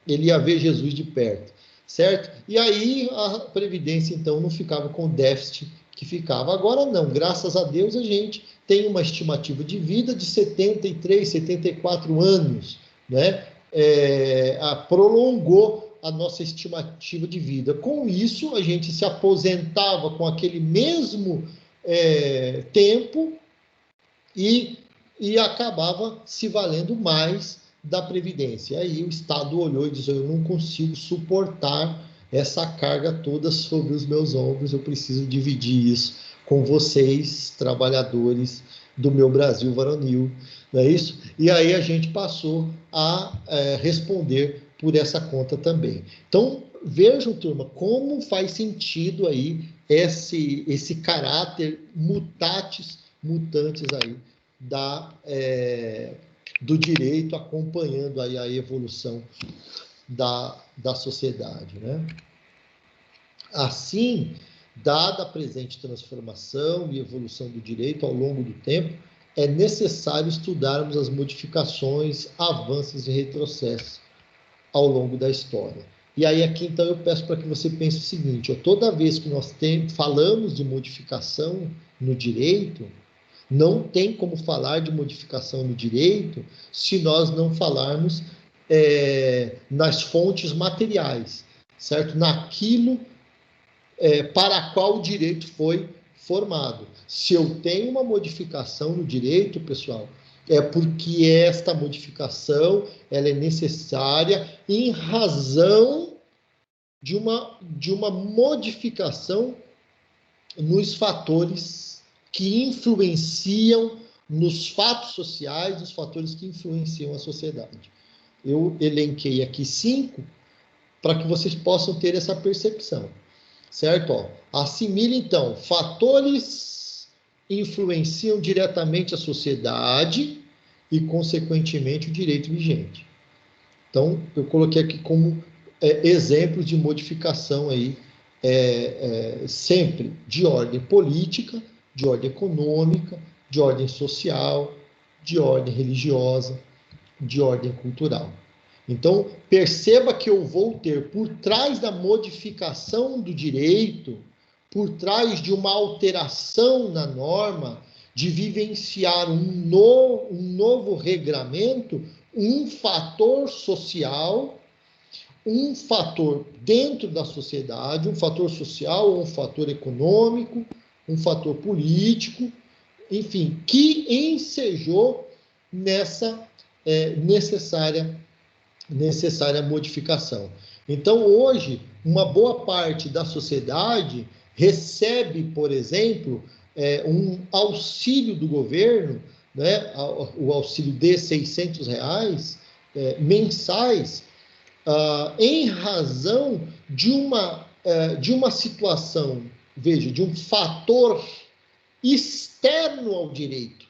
ia ver Jesus de perto, certo? E aí a Previdência, então, não ficava com o déficit que ficava. Agora não, graças a Deus a gente tem uma estimativa de vida de 73, 74 anos, né? Prolongou a nossa estimativa de vida. Com isso, a gente se aposentava com aquele mesmo tempo e acabava se valendo mais da Previdência. Aí o Estado olhou e disse: eu não consigo suportar essa carga toda sobre os meus ombros, eu preciso dividir isso com vocês, trabalhadores do meu Brasil varonil, não é isso? E aí a gente passou a responder por essa conta também. Então, vejam, turma, como faz sentido aí esse caráter mutantes aí do direito, acompanhando aí a evolução da sociedade, né? Assim, dada a presente transformação e evolução do direito ao longo do tempo, é necessário estudarmos as modificações, avanços e retrocessos ao longo da história. E aí aqui, então, eu peço para que você pense o seguinte, toda vez que nós falamos de modificação no direito, não tem como falar de modificação no direito se nós não falarmos nas fontes materiais, certo? Naquilo para a qual o direito foi formado. Se eu tenho uma modificação no direito, pessoal, é porque esta modificação ela é necessária em razão de uma modificação nos fatores que influenciam nos fatos sociais, os fatores que influenciam a sociedade. Eu elenquei aqui 5 para que vocês possam ter essa percepção, certo? Assimile, então, fatores influenciam diretamente a sociedade e, consequentemente, o direito vigente. Então, eu coloquei aqui como exemplos de modificação aí, sempre de ordem política, de ordem econômica, de ordem social, de ordem religiosa, de ordem cultural. Então, perceba que eu vou ter, por trás da modificação do direito, por trás de uma alteração na norma, de vivenciar um novo regramento, um fator social, um fator dentro da sociedade, um fator social, um fator econômico, um fator político, enfim, que ensejou nessa necessária modificação. Então, hoje, uma boa parte da sociedade recebe, por exemplo, um auxílio do governo, né, o auxílio de R$600 mensais, em razão de uma situação, veja, de um fator externo ao direito.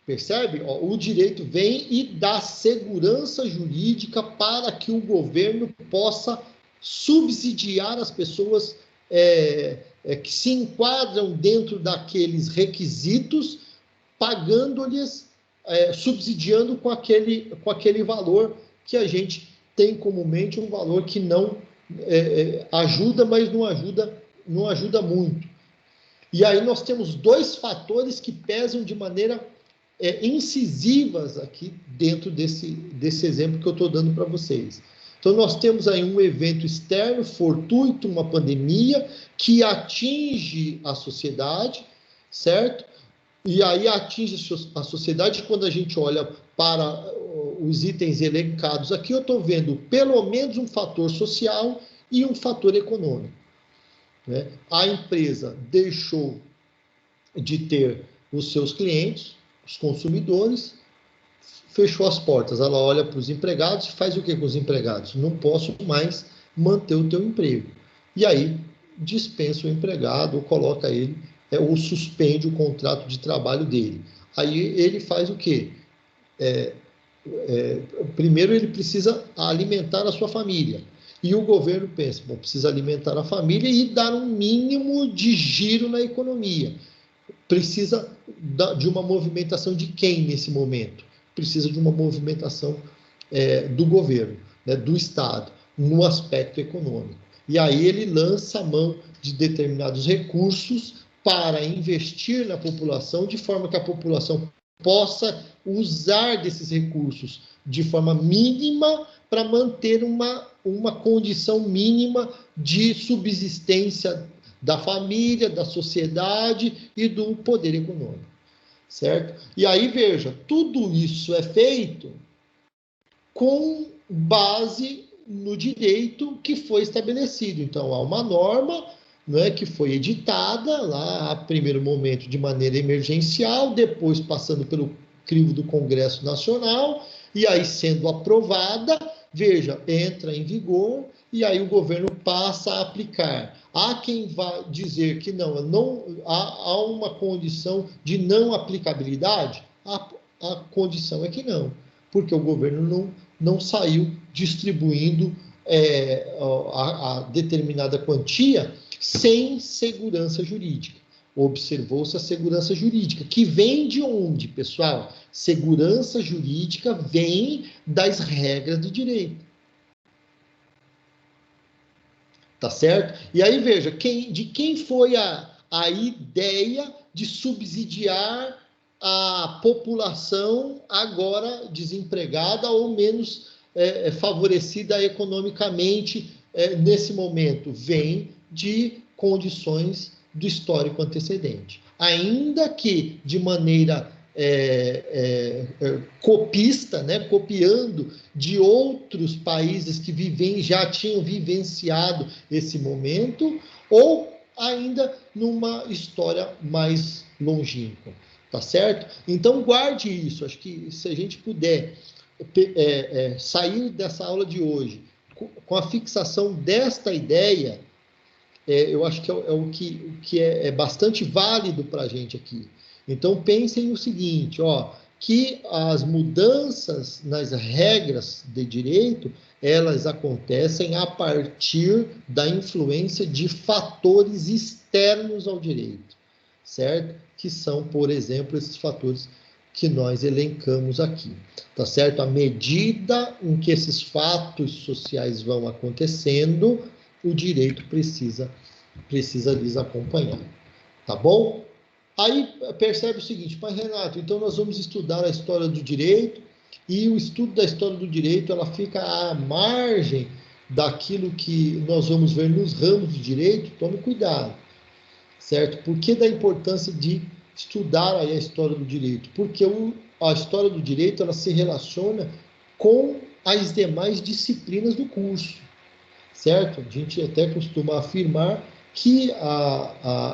Percebe? O direito vem e dá segurança jurídica para que o governo possa subsidiar as pessoas que se enquadram dentro daqueles requisitos, pagando-lhes, subsidiando com aquele valor que a gente tem comumente, um valor que não ajuda, mas não ajuda muito. E aí nós temos 2 fatores que pesam de maneira incisivas aqui dentro desse exemplo que eu estou dando para vocês. Então, nós temos aí um evento externo, fortuito, uma pandemia, que atinge a sociedade, certo? E aí atinge a sociedade, quando a gente olha para os itens elencados aqui, eu estou vendo pelo menos um fator social e um fator econômico, né? A empresa deixou de ter os seus clientes, os consumidores, fechou as portas. Ela olha para os empregados e faz o que com os empregados? Não posso mais manter o teu emprego. E aí dispensa o empregado, ou coloca ele, ou suspende o contrato de trabalho dele. Aí ele faz o quê? Primeiro ele precisa alimentar a sua família. E o governo pensa, bom, precisa alimentar a família e dar um mínimo de giro na economia. Precisa de uma movimentação de quem nesse momento? Precisa de uma movimentação do governo, né, do Estado, no aspecto econômico. E aí ele lança a mão de determinados recursos para investir na população, de forma que a população possa usar desses recursos de forma mínima para manter uma condição mínima de subsistência da família, da sociedade e do poder econômico, certo? E aí, veja, tudo isso é feito com base no direito que foi estabelecido. Então, há uma norma, né, que foi editada lá, a primeiro momento, de maneira emergencial, depois passando pelo crivo do Congresso Nacional, e aí sendo aprovada, veja, entra em vigor, e aí o governo passa a aplicar. Há quem vá dizer que não há uma condição de não aplicabilidade? a condição é que não, porque o governo não saiu distribuindo a determinada quantia sem segurança jurídica. Observou-se a segurança jurídica, que vem de onde, pessoal? Segurança jurídica vem das regras do direito. Tá certo? E aí, veja, de quem foi a ideia de subsidiar a população agora desempregada ou menos favorecida economicamente nesse momento? Vem de condições do histórico antecedente. Ainda que de maneira copista, né, copiando de outros países que já tinham vivenciado esse momento, ou ainda numa história mais longínqua, tá certo? Então guarde isso. Acho que se a gente puder sair dessa aula de hoje com a fixação desta ideia, eu acho que o que é bastante válido para a gente aqui. Então, pensem o seguinte, que as mudanças nas regras de direito, elas acontecem a partir da influência de fatores externos ao direito, certo? Que são, por exemplo, esses fatores que nós elencamos aqui, tá certo? À medida em que esses fatos sociais vão acontecendo, o direito precisa lhes acompanhar, tá bom? Aí percebe o seguinte, mas Renato, então nós vamos estudar a história do direito, e o estudo da história do direito, ela fica à margem daquilo que nós vamos ver nos ramos do direito. Tome cuidado, certo? Por que da importância de estudar aí a história do direito? Porque a história do direito, ela se relaciona com as demais disciplinas do curso, certo? A gente até costuma afirmar que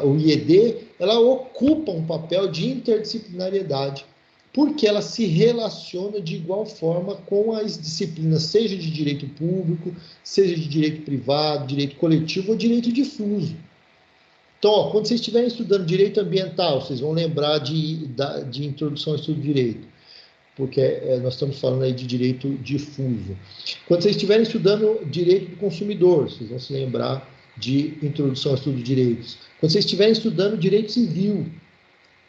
o IED, ela ocupa um papel de interdisciplinariedade, porque ela se relaciona de igual forma com as disciplinas, seja de direito público, seja de direito privado, direito coletivo ou direito difuso. Então, quando vocês estiverem estudando direito ambiental, vocês vão lembrar de introdução ao estudo de direito, porque nós estamos falando aí de direito difuso. Quando vocês estiverem estudando direito do consumidor, vocês vão se lembrar de introdução ao estudo de direitos. Quando vocês estiverem estudando direito civil,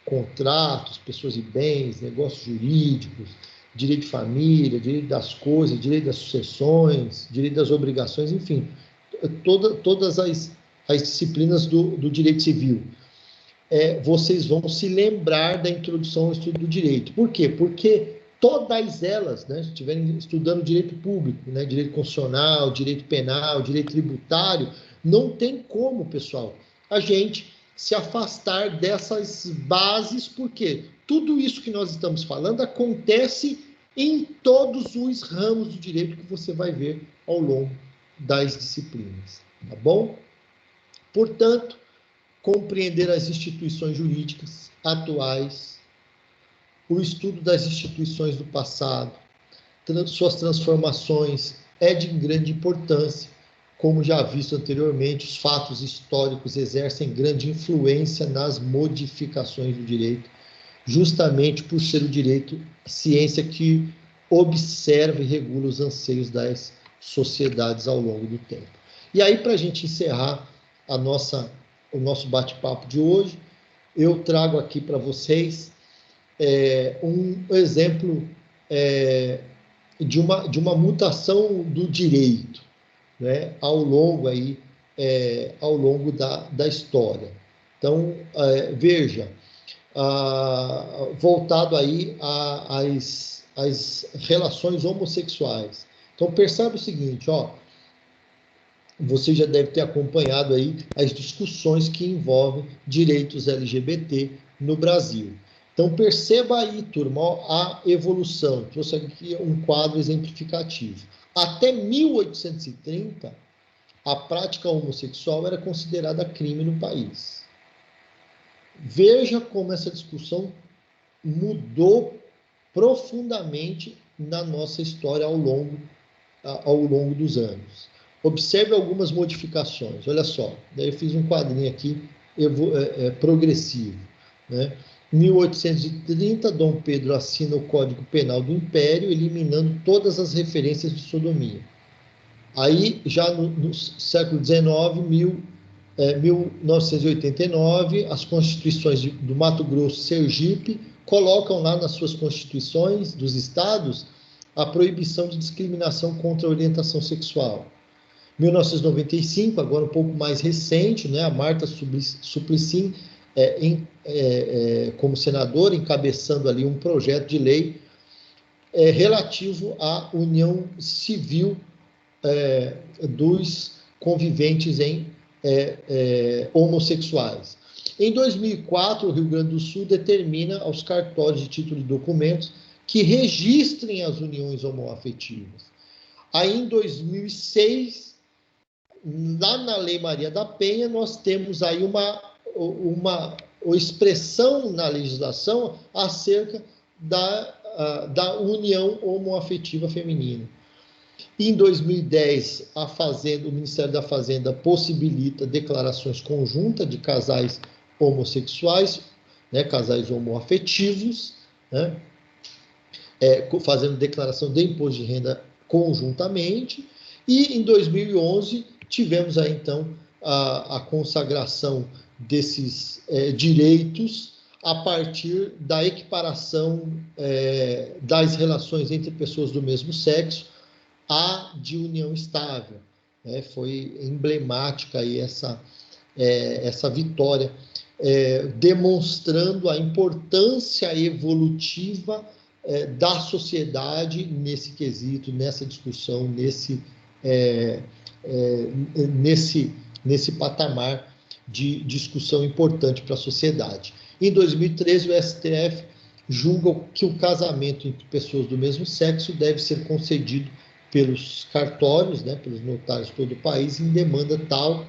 contratos, pessoas e bens, negócios jurídicos, direito de família, direito das coisas, direito das sucessões, direito das obrigações, enfim, todas as disciplinas do direito civil, vocês vão se lembrar da introdução ao estudo do direito. Por quê? Porque todas elas, né, se estiverem estudando direito público, né, direito constitucional, direito penal, direito tributário, não tem como, pessoal, a gente se afastar dessas bases, porque tudo isso que nós estamos falando acontece em todos os ramos do direito que você vai ver ao longo das disciplinas, tá bom? Portanto, compreender as instituições jurídicas atuais, o estudo das instituições do passado, suas transformações é de grande importância. Como já visto anteriormente, os fatos históricos exercem grande influência nas modificações do direito, justamente por ser o direito ciência que observa e regula os anseios das sociedades ao longo do tempo. E aí, para a gente encerrar o nosso bate-papo de hoje, eu trago aqui para vocês um exemplo de uma mutação do direito, né, ao longo da história. Então, veja, voltado aí às relações homossexuais. Então, percebe o seguinte, você já deve ter acompanhado aí as discussões que envolvem direitos LGBT no Brasil. Então, perceba aí, turma, a evolução. Trouxe aqui um quadro exemplificativo. Até 1830, a prática homossexual era considerada crime no país. Veja como essa discussão mudou profundamente na nossa história ao longo dos anos. Observe algumas modificações. Olha só, daí eu fiz um quadrinho aqui progressivo, né? 1830, Dom Pedro assina o Código Penal do Império, eliminando todas as referências de sodomia. Aí, já no século XIX, 1989, as constituições do Mato Grosso e Sergipe colocam lá nas suas constituições dos estados a proibição de discriminação contra a orientação sexual. 1995, agora um pouco mais recente, né, a Marta Suplicy, como senadora, encabeçando ali um projeto de lei relativo à união civil dos conviventes homossexuais. Em 2004, o Rio Grande do Sul determina aos cartórios de título de documentos que registrem as uniões homoafetivas. Aí, em 2006, lá na Lei Maria da Penha, nós temos aí uma expressão na legislação acerca da união homoafetiva feminina. Em 2010, o Ministério da Fazenda possibilita declarações conjuntas de casais homossexuais, né, casais homoafetivos, né, fazendo declaração de imposto de renda conjuntamente. E em 2011 tivemos aí então a consagração desses direitos a partir da equiparação das relações entre pessoas do mesmo sexo à de união estável. Foi emblemática aí essa vitória, demonstrando a importância evolutiva da sociedade nesse quesito, nessa discussão, nesse patamar de discussão importante para a sociedade. Em 2013, o STF julga que o casamento entre pessoas do mesmo sexo deve ser concedido pelos cartórios, né, pelos notários de todo o país, em demanda tal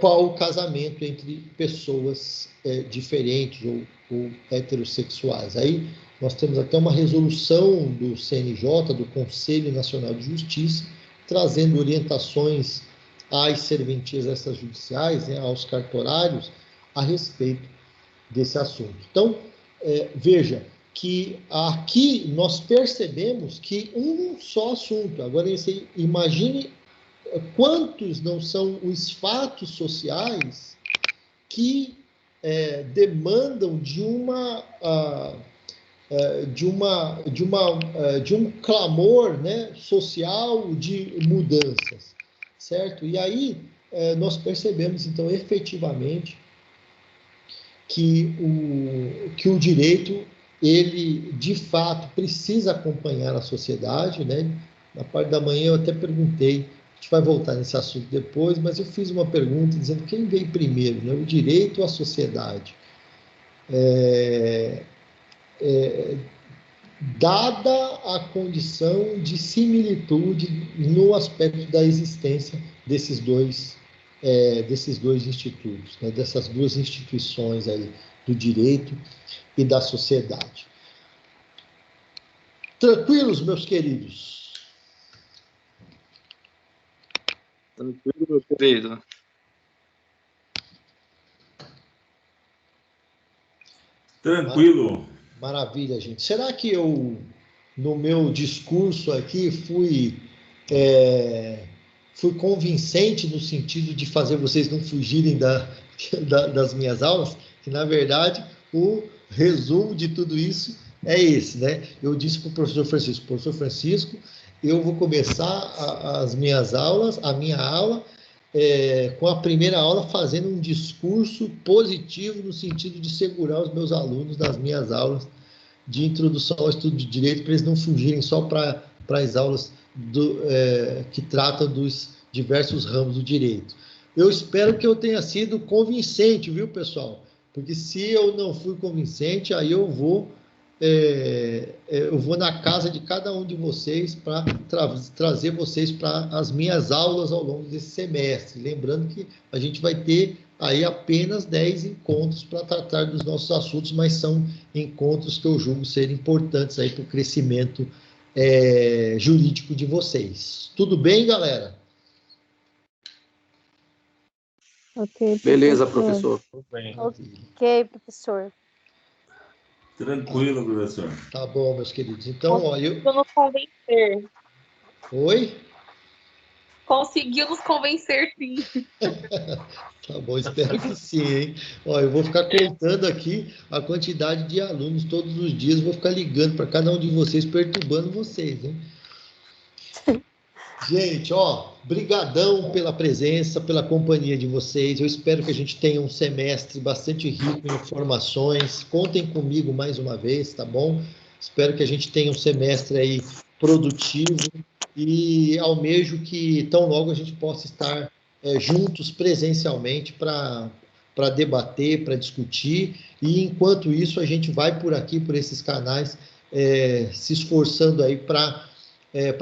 qual o casamento entre pessoas diferentes ou heterossexuais. Aí nós temos até uma resolução do CNJ, do Conselho Nacional de Justiça, trazendo orientações às serventias extrajudiciais, né, aos cartorários, a respeito desse assunto. Então, veja que aqui nós percebemos que um só assunto. Agora, imagine quantos não são os fatos sociais que demandam de um clamor, né, social de mudanças, certo? E aí nós percebemos, então, efetivamente, que o direito, ele, de fato, precisa acompanhar a sociedade, né? Na parte da manhã eu até perguntei, a gente vai voltar nesse assunto depois, mas eu fiz uma pergunta dizendo quem veio primeiro, né? O direito ou a sociedade? Dada a condição de similitude no aspecto da existência desses dois institutos, né, dessas duas instituições aí, do direito e da sociedade. Tranquilos, meus queridos? Tranquilo, meu querido. Tranquilo. Maravilha, gente. Será que eu, no meu discurso aqui, fui convincente no sentido de fazer vocês não fugirem das minhas aulas? Que, na verdade, o resumo de tudo isso é esse, né? Eu disse para o professor Francisco, eu vou começar a minha aula, com a primeira aula fazendo um discurso positivo no sentido de segurar os meus alunos das minhas aulas de introdução ao estudo de direito, para eles não fugirem só para as aulas que tratam dos diversos ramos do direito. Eu espero que eu tenha sido convincente, viu, pessoal? Porque se eu não fui convincente, aí eu vou na casa de cada um de vocês para trazer vocês para as minhas aulas ao longo desse semestre. Lembrando que a gente vai ter aí apenas 10 encontros para tratar dos nossos assuntos, mas são encontros que eu julgo ser importantes aí para o crescimento jurídico de vocês. Tudo bem, galera? Ok, Beleza, professor. Tudo bem. Ok, professor. Tranquilo, professor. Tá bom, meus queridos. Então, ó, Conseguiu nos convencer. Oi? Conseguiu nos convencer, sim. Tá bom, espero que sim, hein? Ó, eu vou ficar contando aqui a quantidade de alunos todos os dias, vou ficar ligando para cada um de vocês, perturbando vocês, hein? Gente, ó, brigadão pela presença, pela companhia de vocês. Eu espero que a gente tenha um semestre bastante rico em informações. Contem comigo mais uma vez, tá bom? Espero que a gente tenha um semestre aí produtivo e almejo que tão logo a gente possa estar juntos presencialmente para debater, para discutir. E enquanto isso, a gente vai por aqui, por esses canais, se esforçando aí para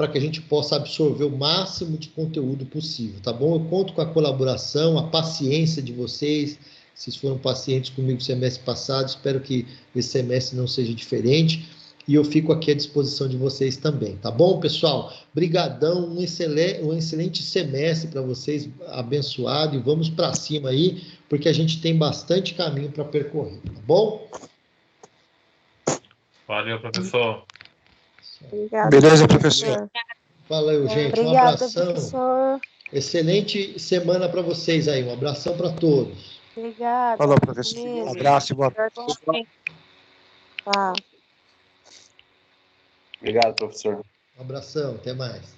que a gente possa absorver o máximo de conteúdo possível, tá bom? Eu conto com a colaboração, a paciência de vocês. Vocês foram pacientes comigo no semestre passado, espero que esse semestre não seja diferente. E eu fico aqui à disposição de vocês também, tá bom, pessoal? Brigadão, um excelente semestre para vocês, abençoado, e vamos para cima aí, porque a gente tem bastante caminho para percorrer, tá bom? Valeu, professor. Obrigada, Beleza, professor. Valeu, gente. Um Obrigada, abração. professor. Excelente semana para vocês aí. Um abração para todos. Obrigada. Falou, professor. Mesmo. Um abraço e boa Tá. Obrigado, professor. Um abração. Até mais.